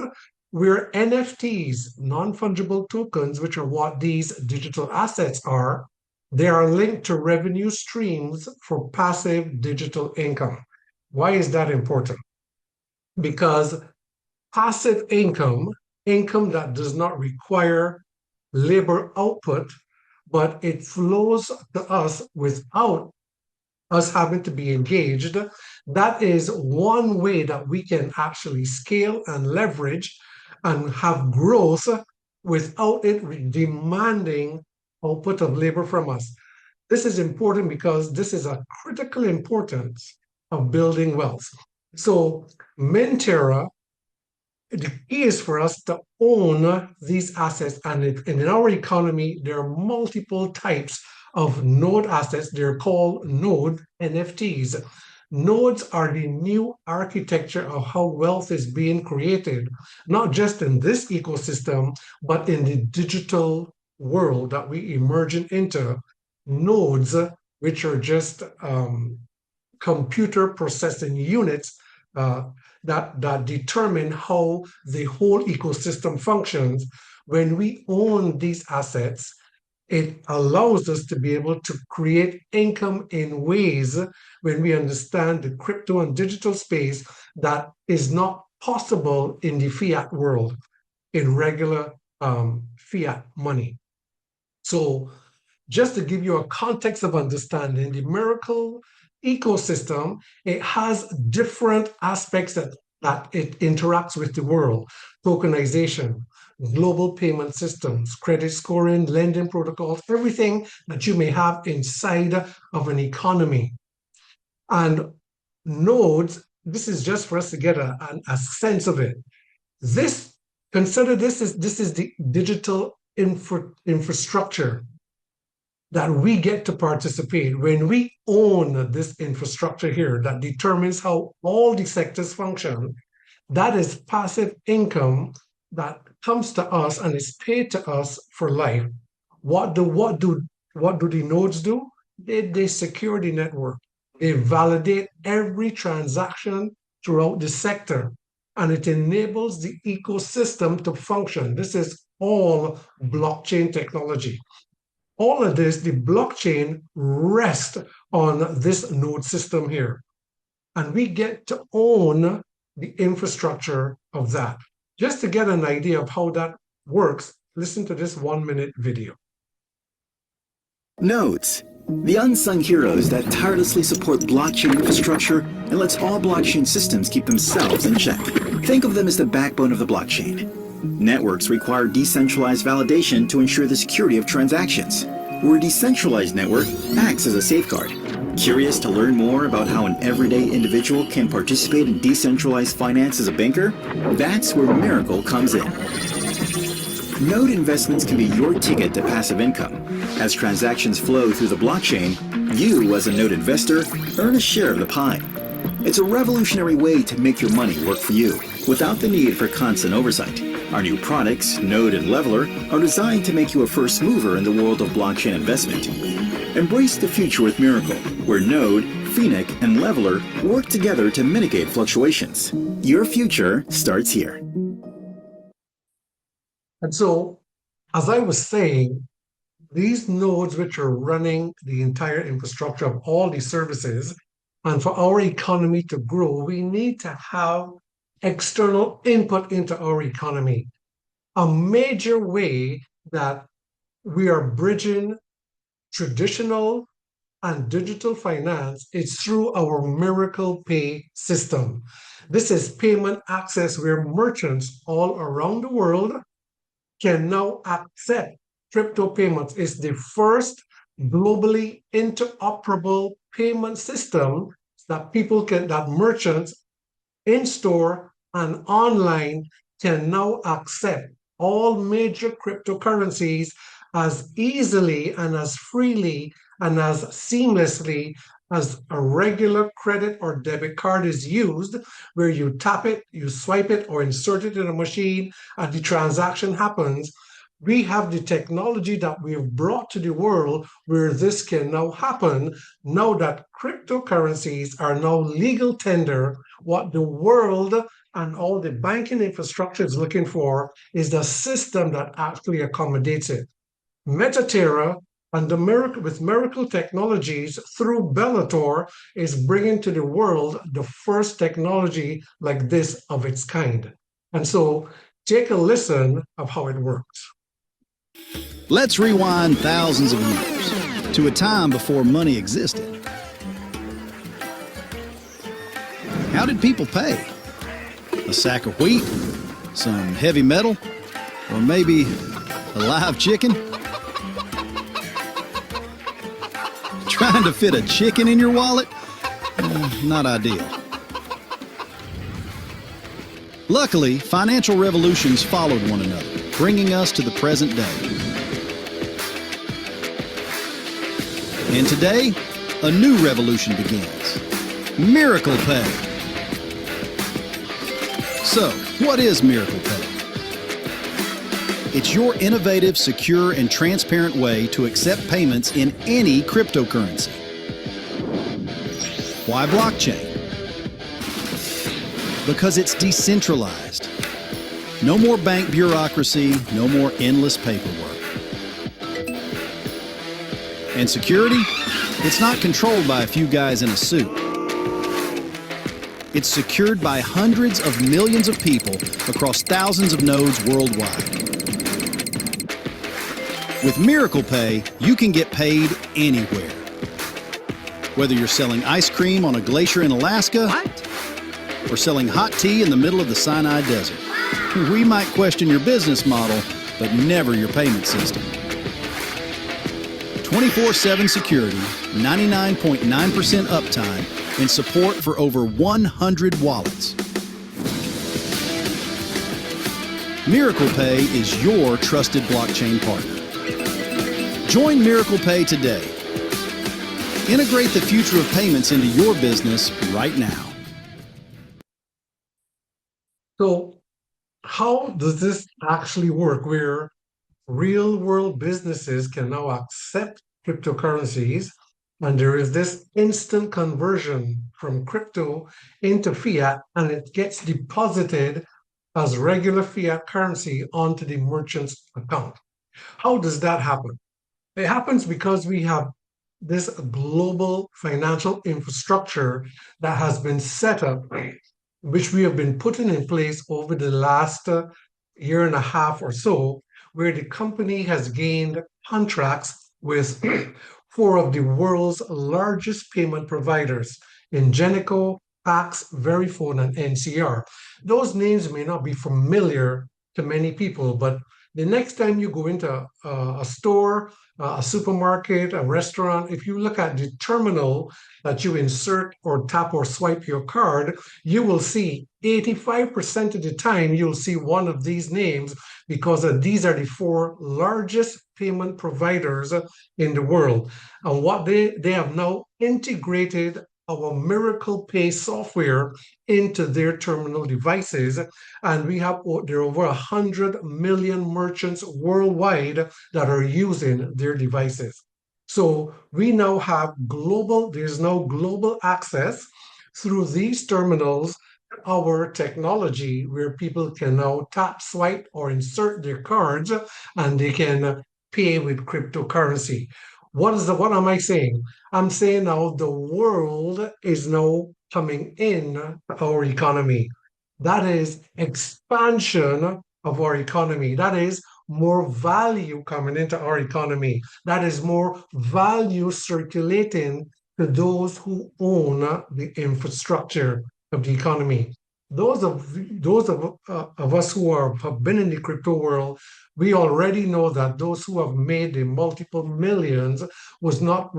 where NFTs, non-fungible tokens, which are what these digital assets are, they are linked to revenue streams for passive digital income. Why is that important? Because passive income that does not require labor output, but it flows to us without us having to be engaged, that is one way that we can actually scale and leverage and have growth without it demanding output of labor from us. This is important because this is a critical importance of building wealth. So Minterra, the key is for us to own these assets. And in our economy, there are multiple types of node assets. They're called node NFTs. Nodes are the new architecture of how wealth is being created, not just in this ecosystem, but in the digital world that we emerging into. Nodes, which are just computer processing units that determine how the whole ecosystem functions. When we own these assets, it allows us to be able to create income in ways when we understand the crypto and digital space that is not possible in the fiat world, in regular fiat money. So just to give you a context of understanding, the Miracle ecosystem, it has different aspects that it interacts with the world. Tokenization, global payment systems, credit scoring, lending protocols, everything that you may have inside of an economy. And nodes this is just for us to get a sense of it. Consider this is the digital infrastructure that we get to participate. When we own this infrastructure here that determines how all the sectors function, that is passive income that comes to us and is paid to us for life. What do the nodes do? They secure the network. They validate every transaction throughout the sector, and it enables the ecosystem to function. This is all blockchain technology. All of this, the blockchain rests on this node system here. And we get to own the infrastructure of that. Just to get an idea of how that works, listen to this 1-minute video. Nodes, the unsung heroes that tirelessly support blockchain infrastructure and lets all blockchain systems keep themselves in check. Think of them as the backbone of the blockchain. Networks require decentralized validation to ensure the security of transactions, where a decentralized network acts as a safeguard. Curious to learn more about how an everyday individual can participate in decentralized finance as a banker? That's where Miracle comes in. Node investments can be your ticket to passive income. As transactions flow through the blockchain, you, as a node investor, earn a share of the pie. It's a revolutionary way to make your money work for you, without the need for constant oversight. Our new products, Node and Leveler, are designed to make you a first mover in the world of blockchain investment. Embrace the future with Miracle, where Node, Phoenix, and Leveler work together to mitigate fluctuations. Your future starts here. And so, as I was saying, these nodes which are running the entire infrastructure of all these services, and for our economy to grow, we need to have external input into our economy. A major way that we are bridging traditional and digital finance is through our Miracle Pay system. This is payment access where merchants all around the world can now accept crypto payments. It's the first globally interoperable payment system that merchants in store and online can now accept all major cryptocurrencies as easily and as freely and as seamlessly as a regular credit or debit card is used, where you tap it, you swipe it, or insert it in a machine, and the transaction happens. We have the technology that we have brought to the world where this can now happen, now that cryptocurrencies are now legal tender. What the world and all the banking infrastructure is looking for is the system that actually accommodates it. MetaTerra and with Miracle Technologies through Bellator is bringing to the world the first technology like this of its kind. And so take a listen of how it works. Let's rewind thousands of years to a time before money existed. How did people pay? A sack of wheat? Some heavy metal? Or maybe a live chicken? Trying to fit a chicken in your wallet? Not ideal. Luckily, financial revolutions followed one another, bringing us to the present day. And today, a new revolution begins. Miracle Pay. So, what is Miracle Pay? It's your innovative, secure, and transparent way to accept payments in any cryptocurrency. Why blockchain? Because it's decentralized. No more bank bureaucracy, no more endless paperwork. And security? It's not controlled by a few guys in a suit. It's secured by hundreds of millions of people across thousands of nodes worldwide. With Miracle Pay, you can get paid anywhere. Whether you're selling ice cream on a glacier in Alaska, or selling hot tea in the middle of the Sinai Desert. We might question your business model, but never your payment system. 24/7 security, 99.9% uptime, and support for over 100 wallets. Miracle Pay is your trusted blockchain partner. Join Miracle Pay today. Integrate the future of payments into your business right now. So, how does this actually work where real world businesses can now accept cryptocurrencies and there is this instant conversion from crypto into fiat and it gets deposited as regular fiat currency onto the merchant's account? How does that happen? It happens because we have this global financial infrastructure that has been set up, which we have been putting in place over the last year and a half or so, where the company has gained contracts with four of the world's largest payment providers, Ingenico, Pax, Verifone, and NCR. Those names may not be familiar to many people, but the next time you go into a store, a supermarket, a restaurant, if you look at the terminal that you insert or tap or swipe your card, you will see 85% of the time you'll see one of these names because these are the four largest payment providers in the world. And what they have now integrated our Miracle Pay software into their terminal devices. And there are over 100 million merchants worldwide that are using their devices. So we now have there's now global access through these terminals, our technology, where people can now tap, swipe, or insert their cards and they can pay with cryptocurrency. What am I saying? I'm saying now the world is now coming in our economy. That is expansion of our economy. That is more value coming into our economy. That is more value circulating to those who own the infrastructure of the economy. Those of us who have been in the crypto world, we already know that those who have made the multiple millions was not,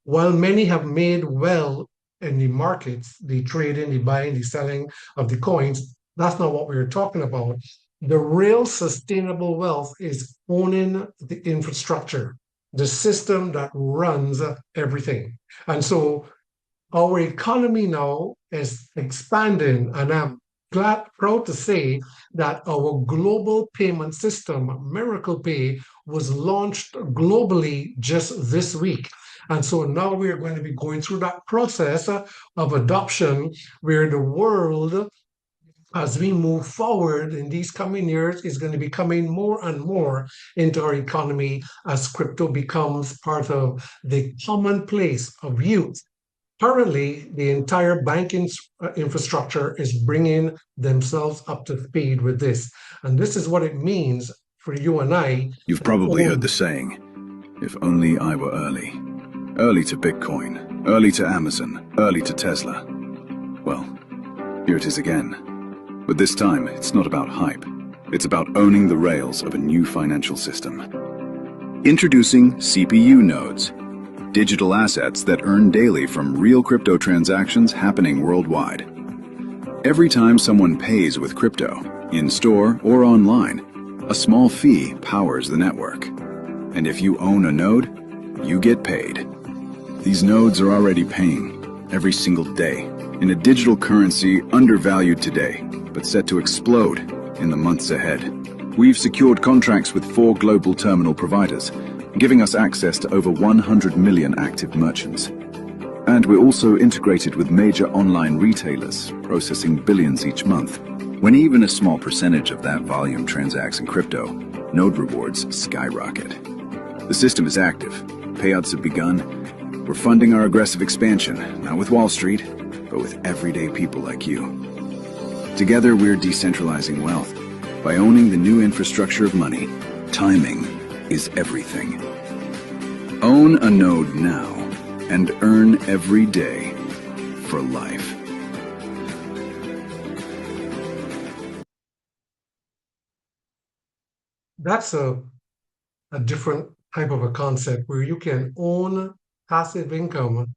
while many have made well in the markets, the trading, the buying, the selling of the coins, that's not what we're talking about. The real sustainable wealth is owning the infrastructure, the system that runs everything. And so our economy now is expanding, and I'm proud to say that our global payment system, Miracle Pay, was launched globally just this week. And so now we are going to be going through that process of adoption where the world, as we move forward in these coming years, is going to be coming more and more into our economy as crypto becomes part of the commonplace of youth. Currently, the entire banking infrastructure is bringing themselves up to speed with this. And this is what it means for you and I. You've probably heard the saying, if only I were early. Early to Bitcoin, early to Amazon, early to Tesla. Well, here it is again. But this time, it's not about hype. It's about owning the rails of a new financial system. Introducing CPU nodes, digital assets that earn daily from real crypto transactions happening worldwide. Every time someone pays with crypto, in-store or online, a small fee powers the network. And if you own a node, you get paid. These nodes are already paying every single day in a digital currency undervalued today, but set to explode in the months ahead. We've secured contracts with 4 global terminal providers, giving us access to over 100 million active merchants. And we're also integrated with major online retailers, processing billions each month. When even a small percentage of that volume transacts in crypto, node rewards skyrocket. The system is active. Payouts have begun. We're funding our aggressive expansion, not with Wall Street, but with everyday people like you. Together, we're decentralizing wealth. By owning the new infrastructure of money, timing is everything. Own a node now and earn every day for life. That's a different type of a concept where you can own passive income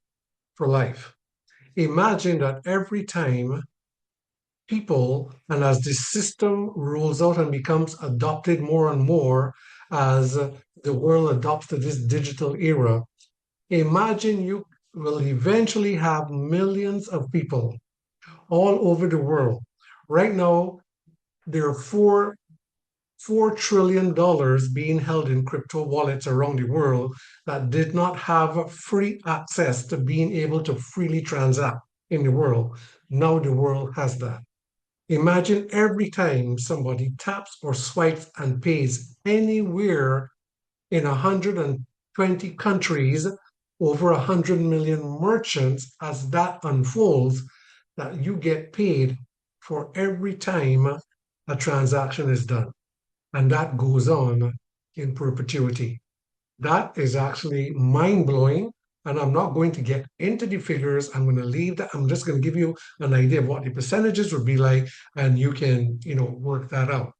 for life. Imagine that every time people, and as the system rolls out and becomes adopted more and more as the world adopts to this digital era, imagine you will eventually have millions of people all over the world. Right now, there are $4 trillion being held in crypto wallets around the world that did not have free access to being able to freely transact in the world. Now the world has that. Imagine every time somebody taps or swipes and pays anywhere in 120 countries, over 100 million merchants, as that unfolds, that you get paid for every time a transaction is done. And that goes on in perpetuity. That is actually mind-blowing. And I'm not going to get into the figures. I'm going to leave that. I'm just going to give you an idea of what the percentages would be like, and you can, work that out.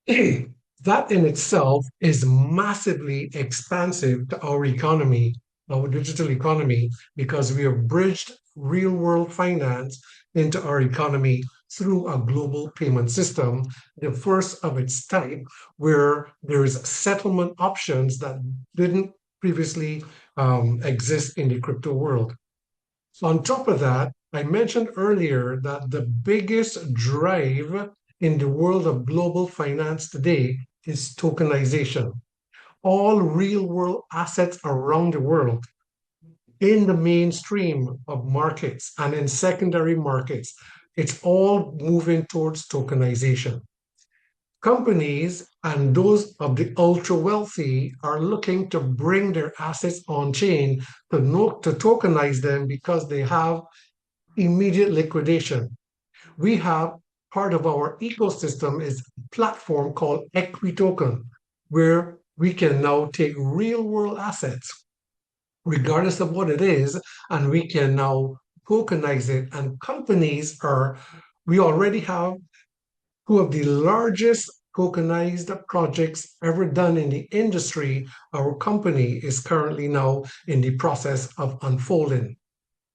That in itself is massively expansive to our economy, our digital economy, because we have bridged real world finance into our economy through a global payment system, the first of its type, where there is settlement options that didn't previously exist in the crypto world. On top of that, I mentioned earlier that the biggest drive in the world of global finance today is tokenization. All real world assets around the world in the mainstream of markets and in secondary markets, it's all moving towards tokenization. Companies and those of the ultra wealthy are looking to bring their assets on chain to tokenize them because they have immediate liquidation. We have part of our ecosystem is a platform called EquiToken, where we can now take real world assets, regardless of what it is, and we can now tokenize it. And we already have two of the largest tokenized projects ever done in the industry. Our company is currently now in the process of unfolding.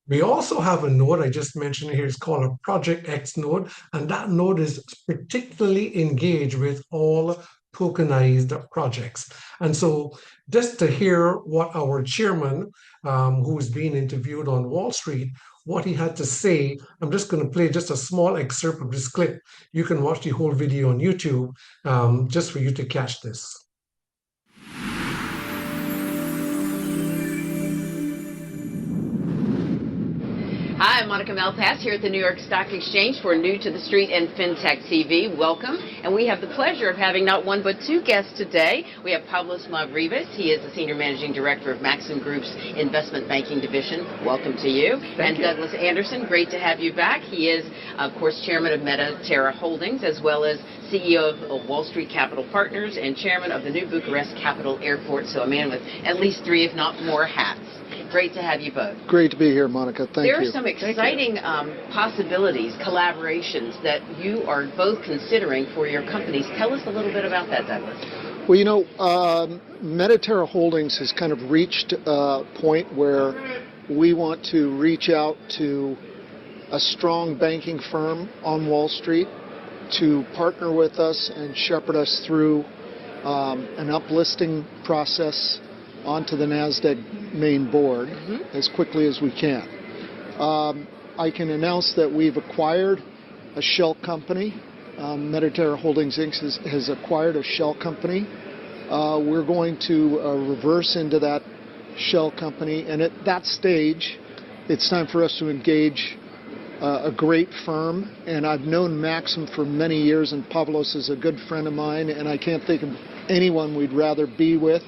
We also have a node I just mentioned here. It's called a Project X node, and that node is particularly engaged with all tokenized projects. And so just to hear what our chairman, who is being interviewed on Wall Street, what he had to say, I'm just going to play just a small excerpt of this clip. You can watch the whole video on YouTube just for you to catch this. Hi, I'm Monica Malpass here at the New York Stock Exchange for New to the Street and FinTech TV. Welcome. And we have the pleasure of having not one but two guests today. We have Pablo Smag-Rivas. He is the Senior Managing Director of Maxim Group's Investment Banking Division. Welcome to you. Thank you. Douglas Anderson, great to have you back. He is, of course, Chairman of Meta-Terra Holdings, as well as CEO of Wall Street Capital Partners and Chairman of the New Bucharest Capital Airport. So a man with at least three, if not more, hats. Great to have you both. Great to be here, Monica. Thank you. There are some exciting possibilities, collaborations that you are both considering for your companies. Tell us a little bit about that, Douglas. Well, Meta-Terra Holdings has kind of reached a point where we want to reach out to a strong banking firm on Wall Street to partner with us and shepherd us through an uplisting process onto the NASDAQ main board as quickly as we can. I can announce that we've acquired a shell company. Meta-Terra Holdings Inc. has acquired a shell company. We're going to reverse into that shell company, and at that stage, it's time for us to engage a great firm. And I've known Maxim for many years, and Pavlos is a good friend of mine, and I can't think of anyone we'd rather be with.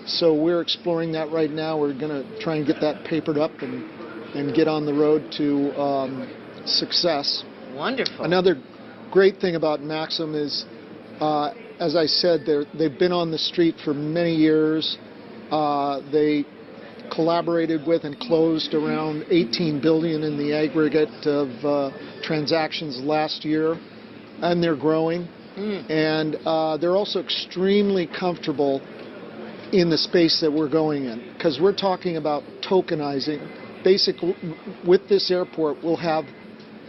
So we're exploring that right now. We're going to try and get that papered up and get on the road to success. Wonderful. Another great thing about Maxim is, as I said, they've been on the street for many years. They collaborated with and closed around $18 billion in the aggregate of transactions last year, and they're growing. And they're also extremely comfortable in the space that we're going in, because we're talking about tokenizing with this airport, we'll have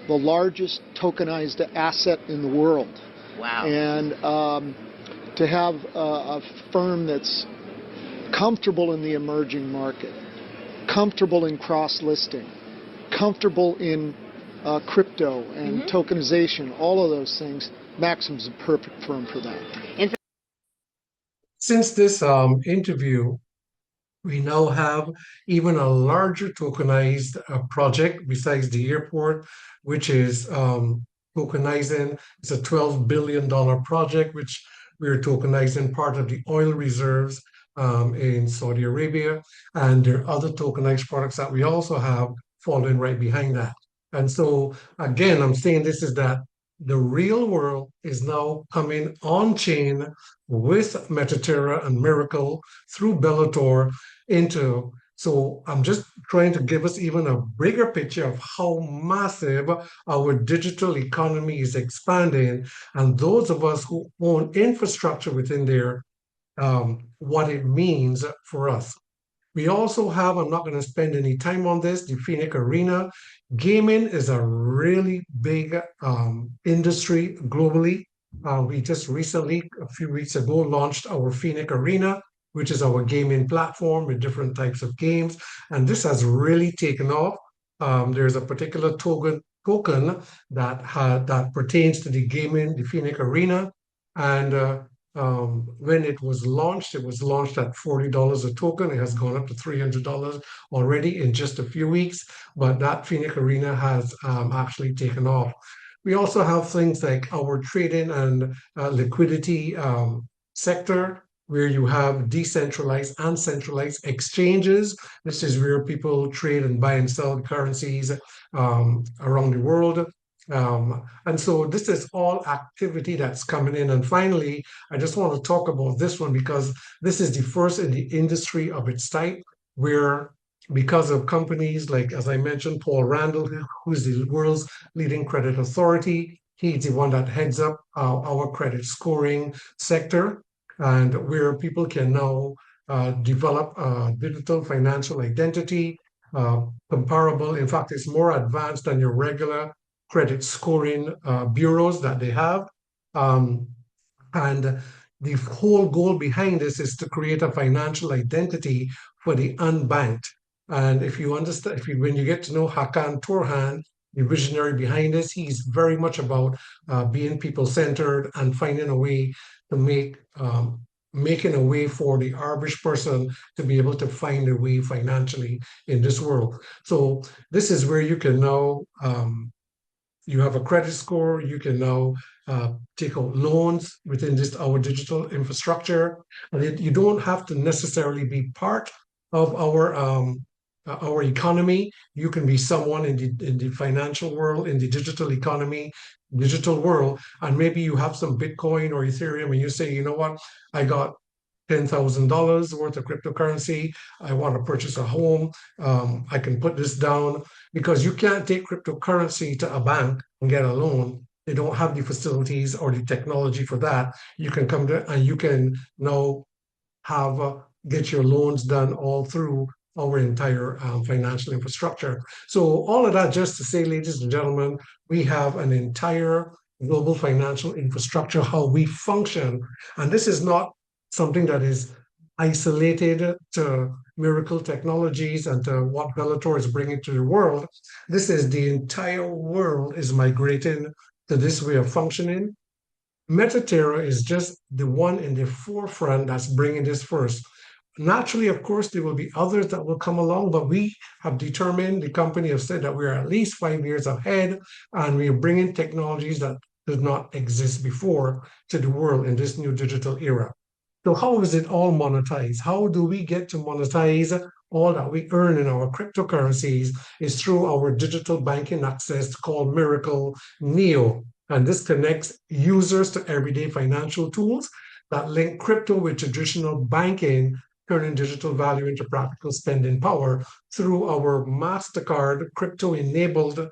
the largest tokenized asset in the world. Wow. And to have a firm that's comfortable in the emerging market, comfortable in cross-listing, comfortable in crypto and tokenization, all of those things, Maxim's a perfect firm for that. Since this interview, we now have even a larger tokenized project besides the airport, which is tokenizing. It's a $12 billion project, which we're tokenizing part of the oil reserves in Saudi Arabia. And there are other tokenized products that we also have following right behind that. And so, again, I'm saying this is that the real world is now coming on chain with Metaterra and Miracle through Bellator into. So I'm just trying to give us even a bigger picture of how massive our digital economy is expanding. And those of us who own infrastructure within there, what it means for us. We also have, I'm not going to spend any time on this, the Phoenix Arena. Gaming is a really big industry globally. We just recently, a few weeks ago, launched our Phoenix Arena, which is our gaming platform with different types of games. And this has really taken off. There's a particular token that pertains to the gaming, the Phoenix Arena. And when it was launched at $40 a token. It has gone up to $300 already in just a few weeks, but that Phoenix Arena has actually taken off. We also have things like our trading and liquidity sector, where you have decentralized and centralized exchanges. This is where people trade and buy and sell currencies around the world. And so this is all activity that's coming in. And finally, I just want to talk about this one because this is the first in the industry of its type, where because of companies like, as I mentioned, Paul Randall, who's the world's leading credit authority, he's the one that heads up our credit scoring sector, and where people can now develop a digital financial identity comparable. In fact, it's more advanced than your regular credit scoring bureaus that they have. And the whole goal behind this is to create a financial identity for the unbanked. And if you understand, when you get to know Hakan Turhan, the visionary behind this, he's very much about being people-centered and finding a way to making a way for the average person to be able to find a way financially in this world. So this is where you can now you have a credit score, you can now take out loans within our digital infrastructure. And you don't have to necessarily be part of our economy. You can be someone in the financial world, in the digital economy, digital world, and maybe you have some Bitcoin or Ethereum and you say, you know what, I got $10,000 worth of cryptocurrency. I want to purchase a home. I can put this down, because you can't take cryptocurrency to a bank and get a loan. They don't have the facilities or the technology for that. You can come to and you can now get your loans done all through our entire financial infrastructure. So all of that just to say, ladies and gentlemen, we have an entire global financial infrastructure, how we function. And this is not something that is isolated to Miracle Technologies and to what Bellator is bringing to the world. This is the entire world is migrating to this way of functioning. Metaterra is just the one in the forefront that's bringing this first. Naturally, of course, there will be others that will come along, but we have determined, the company has said that we're at least 5 years ahead, and we're bringing technologies that did not exist before to the world in this new digital era. So how is it all monetized? How do we get to monetize all that we earn in our cryptocurrencies? Is through our digital banking access called Miracle Neo. And this connects users to everyday financial tools that link crypto with traditional banking, turning digital value into practical spending power through our MasterCard crypto-enabled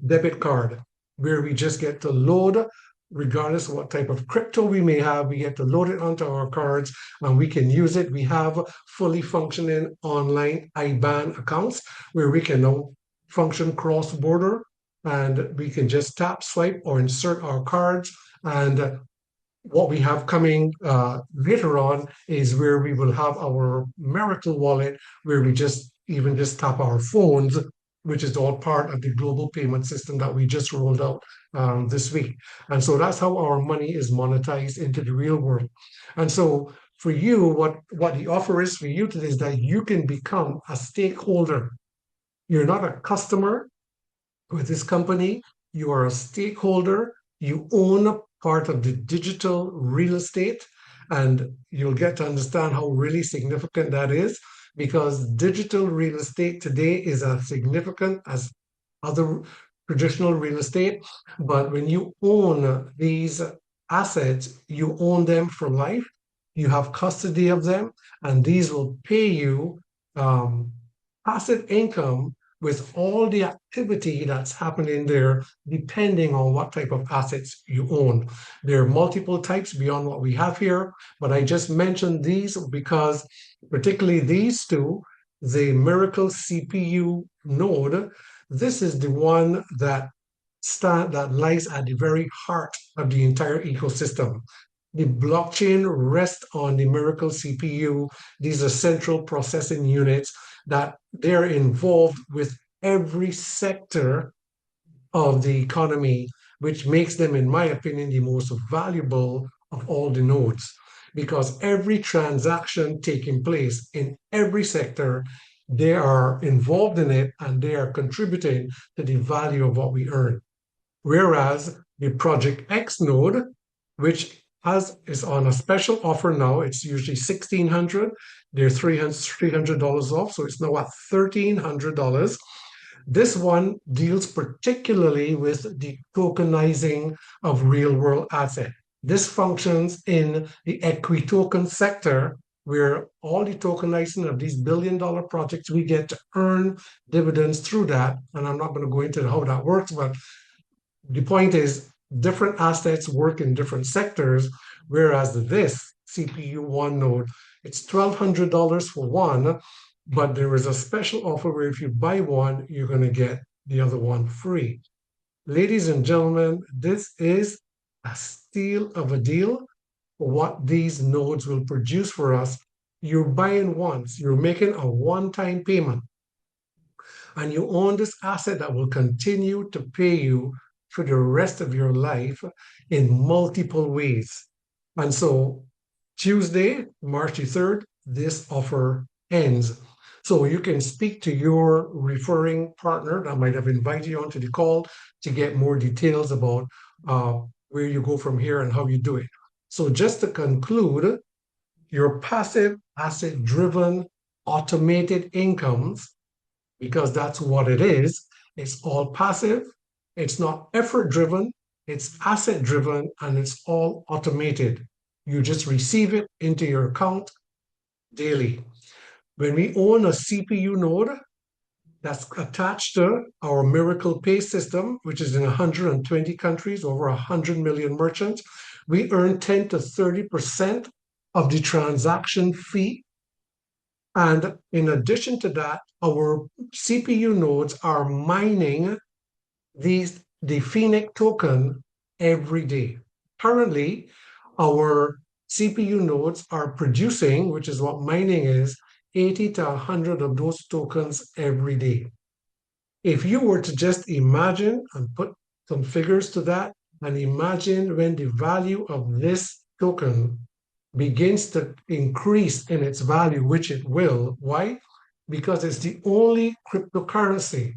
debit card, where we just get to load regardless of what type of crypto we may have, we get to load it onto our cards and we can use it. We have fully functioning online IBAN accounts where we can now function cross-border, and we can just tap, swipe, or insert our cards. And what we have coming later on is where we will have our Miracle Wallet, where we just tap our phones, which is all part of the global payment system that we just rolled out this week. And so that's how our money is monetized into the real world. And so for you, what the offer is for you today is that you can become a stakeholder. You're not a customer with this company, you are a stakeholder, you own a part of the digital real estate, and you'll get to understand how really significant that is, because digital real estate today is as significant as other traditional real estate. But when you own these assets, you own them for life, you have custody of them, and these will pay you passive income with all the activity that's happening there, depending on what type of assets you own. There are multiple types beyond what we have here, but I just mentioned these because particularly these two, the Miracle CPU node, this is the one that lies at the very heart of the entire ecosystem. The blockchain rests on the Miracle CPU. These are central processing units that they're involved with every sector of the economy, which makes them, in my opinion, the most valuable of all the nodes, because every transaction taking place in every sector, they are involved in it and they are contributing to the value of what we earn. Whereas the Project X node, which is on a special offer now, it's usually $1,600. They're $300 off, so it's now at $1,300. This one deals particularly with the tokenizing of real-world asset. This functions in the equity token sector, where all the tokenizing of these billion-dollar projects, we get to earn dividends through that. And I'm not going to go into how that works, but the point is different assets work in different sectors, whereas this CPU1 node, it's $1,200 for one, but there is a special offer where if you buy one, you're going to get the other one free. Ladies and gentlemen, this is a steal of a deal for what these nodes will produce for us. You're buying once, you're making a one-time payment, and you own this asset that will continue to pay you for the rest of your life in multiple ways. And so Tuesday, March 3rd, this offer ends. So you can speak to your referring partner that might have invited you onto the call to get more details about where you go from here and how you do it. So just to conclude, your passive asset-driven automated incomes, because that's what it is, it's all passive. It's not effort-driven, it's asset-driven, and it's all automated. You just receive it into your account daily. When we own a CPU node that's attached to our Miracle Pay system, which is in 120 countries, over 100 million merchants, we earn 10 to 30% of the transaction fee. And in addition to that, our CPU nodes are mining the Phoenix token every day. Currently, our CPU nodes are producing, which is what mining is, 80 to 100 of those tokens every day. If you were to just imagine and put some figures to that, and imagine when the value of this token begins to increase in its value, which it will. Why? Because it's the only cryptocurrency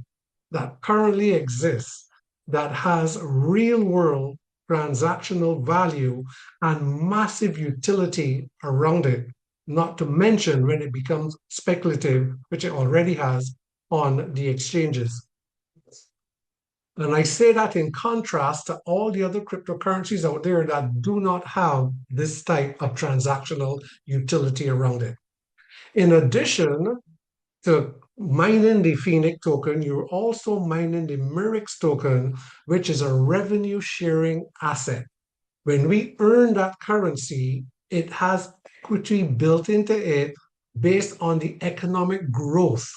that currently exists that has real-world transactional value and massive utility around it, not to mention when it becomes speculative, which it already has on the exchanges. And I say that in contrast to all the other cryptocurrencies out there that do not have this type of transactional utility around it. In addition to mining the Phoenix token, you're also mining the Mirix token, which is a revenue sharing asset. When we earn that currency, it has equity built into it based on the economic growth.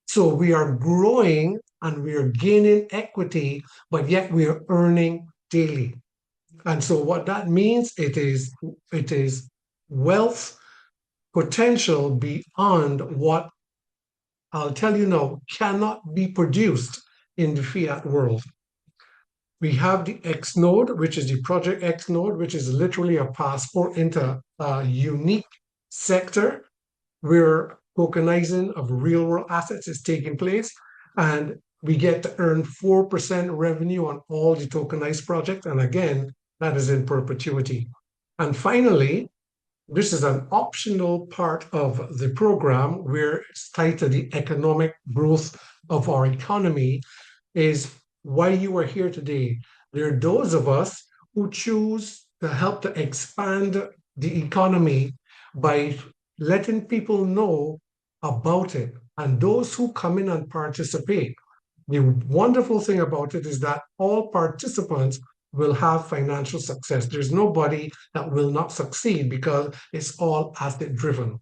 So we are growing and we are gaining equity, but yet we are earning daily. And so what that means, it is wealth potential beyond what I'll tell you now cannot be produced in the fiat world. We have the X node, which is the Project X node, which is literally a passport into a unique sector where tokenizing of real world assets is taking place. And we get to earn 4% revenue on all the tokenized projects. And again, that is in perpetuity. And finally, this is an optional part of the program where it's tied to the economic growth of our economy, is why you are here today. There are those of us who choose to help to expand the economy by letting people know about it. And those who come in and participate, the wonderful thing about it is that all participants will have financial success. There's nobody that will not succeed because it's all asset driven.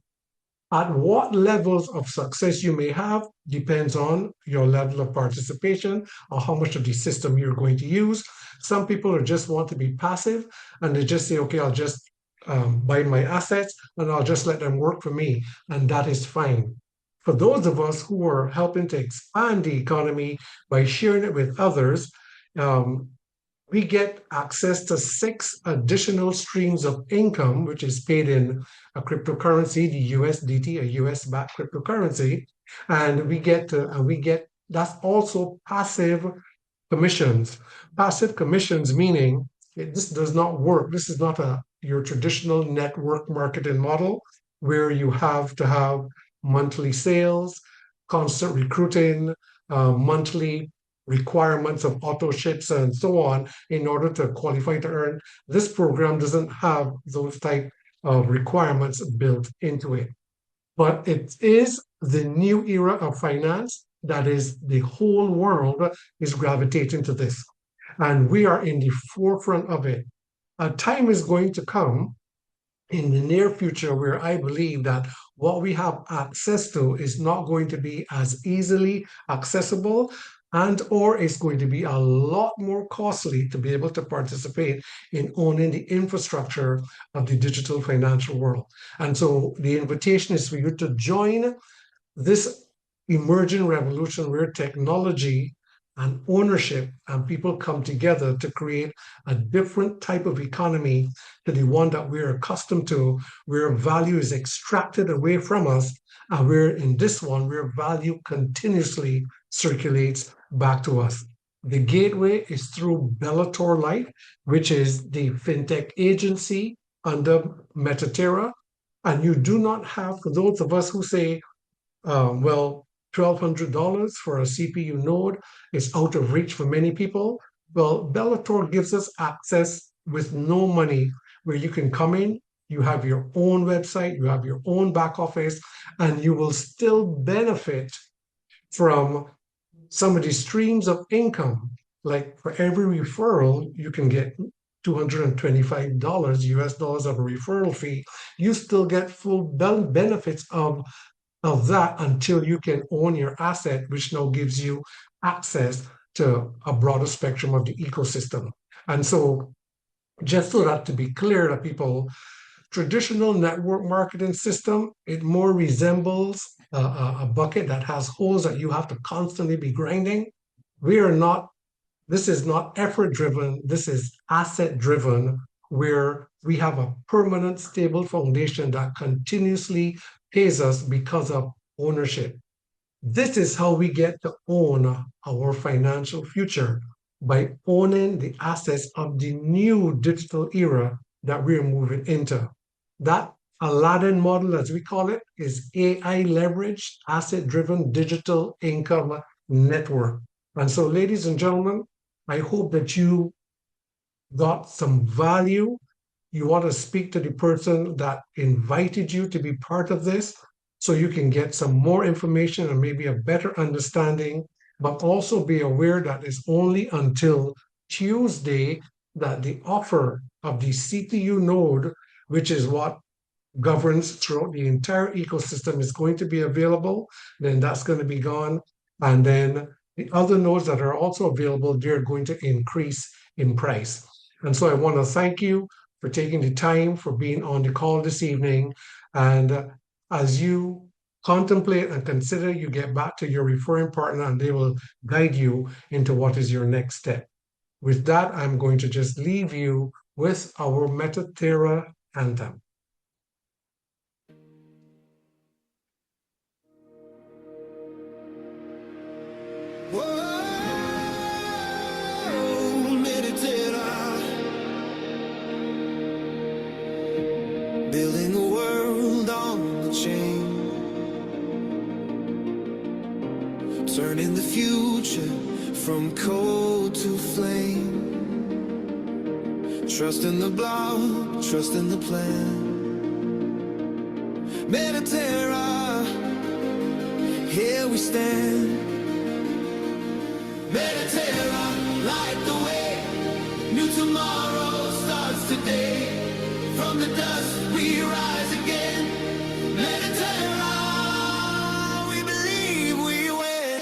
At what levels of success you may have depends on your level of participation or how much of the system you're going to use. Some people just want to be passive and they just say, okay, I'll just buy my assets and I'll just let them work for me. And that is fine. For those of us who are helping to expand the economy by sharing it with others, we get access to 6 additional streams of income, which is paid in a cryptocurrency, the USDT, a US-backed cryptocurrency, and we get that's also passive commissions. Passive commissions meaning this does not work. This is not your traditional network marketing model where you have to have monthly sales, constant recruiting, monthly requirements of auto ships and so on in order to qualify to earn. This program doesn't have those type of requirements built into it. But it is the new era of finance that is the whole world is gravitating to this. And we are in the forefront of it. A time is going to come in the near future where I believe that what we have access to is not going to be as easily accessible and or it's going to be a lot more costly to be able to participate in owning the infrastructure of the digital financial world. And so the invitation is for you to join this emerging revolution where technology and ownership and people come together to create a different type of economy to the one that we're accustomed to, where value is extracted away from us, and where in this one, where value continuously circulates back to us. The gateway is through Bellator Life, which is the fintech agency under Metaterra. And you do not have, for those of us who say, well, $1,200 for a CPU node is out of reach for many people. Well, Bellator gives us access with no money, where you can come in, you have your own website, you have your own back office, and you will still benefit from some of the streams of income. Like for every referral, you can get $225 US dollars of a referral fee. You still get full benefits of that until you can own your asset, which now gives you access to a broader spectrum of the ecosystem. And so just so that to be clear to people, traditional network marketing system, it more resembles a bucket that has holes that you have to constantly be grinding. This is not effort driven, this is asset driven, where we have a permanent stable foundation that continuously pays us because of ownership. This is how we get to own our financial future, by owning the assets of the new digital era that we're moving into. That Aladdin model, as we call it, is AI leveraged, asset driven digital income network. And so, ladies and gentlemen, I hope that you got some value. You want to speak to the person that invited you to be part of this so you can get some more information and maybe a better understanding, but also be aware that it's only until Tuesday that the offer of the CPU node, which is what governs throughout the entire ecosystem, is going to be available, then that's going to be gone. And then the other nodes that are also available, they're going to increase in price. And so I want to thank you for taking the time, for being on the call this evening. And as you contemplate and consider, you get back to your referring partner and they will guide you into what is your next step. With that, I'm going to just leave you with our Metaterra anthem. Building a world on the chain, turning the future from cold to flame. Trust in the block, trust in the plan. Metaterra, here we stand. Metaterra, light the way. New tomorrow starts today. From the dust we rise again. Metaterra, we believe we win.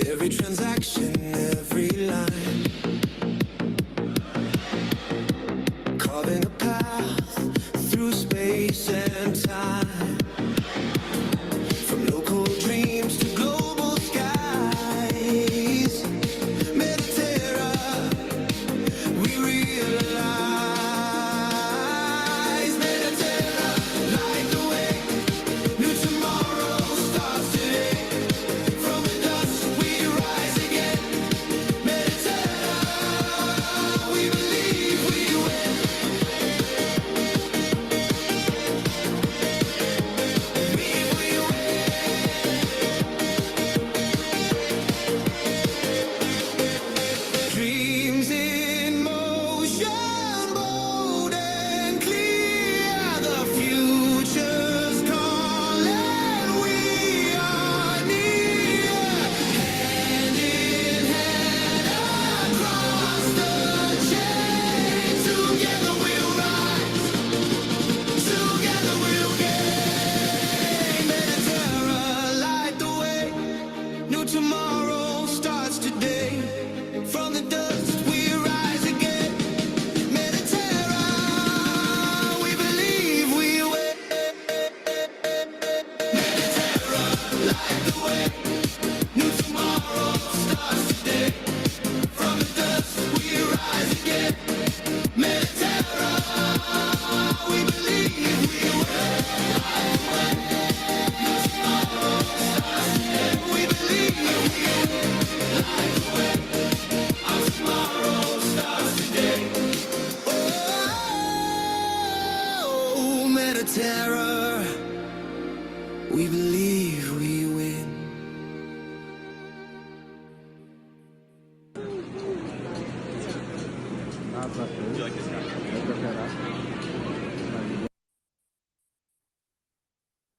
Every transaction, every line, carving a path through space and time. From local dreams to global skies. Metaterra, we realize. Metaterra, light the way. New tomorrow starts today. From the dust we rise again. Metaterra, we believe we win. Dreams in motion, bold and clear. The future's calling, we are near. Hand in hand across the chain. Together we'll rise, together we'll gain. Metaterra, light the way. New tomorrow starts today. From the dust we rise again. Metaterra, we believe we win. Metaterra, light the way. New tomorrow starts today. From the dust we rise again. Metaterra, we believe we win. New tomorrow starts today. We believe we win. Light the way. Our tomorrow starts today. Oh, Metaterra, we believe we win. Would you like this guy?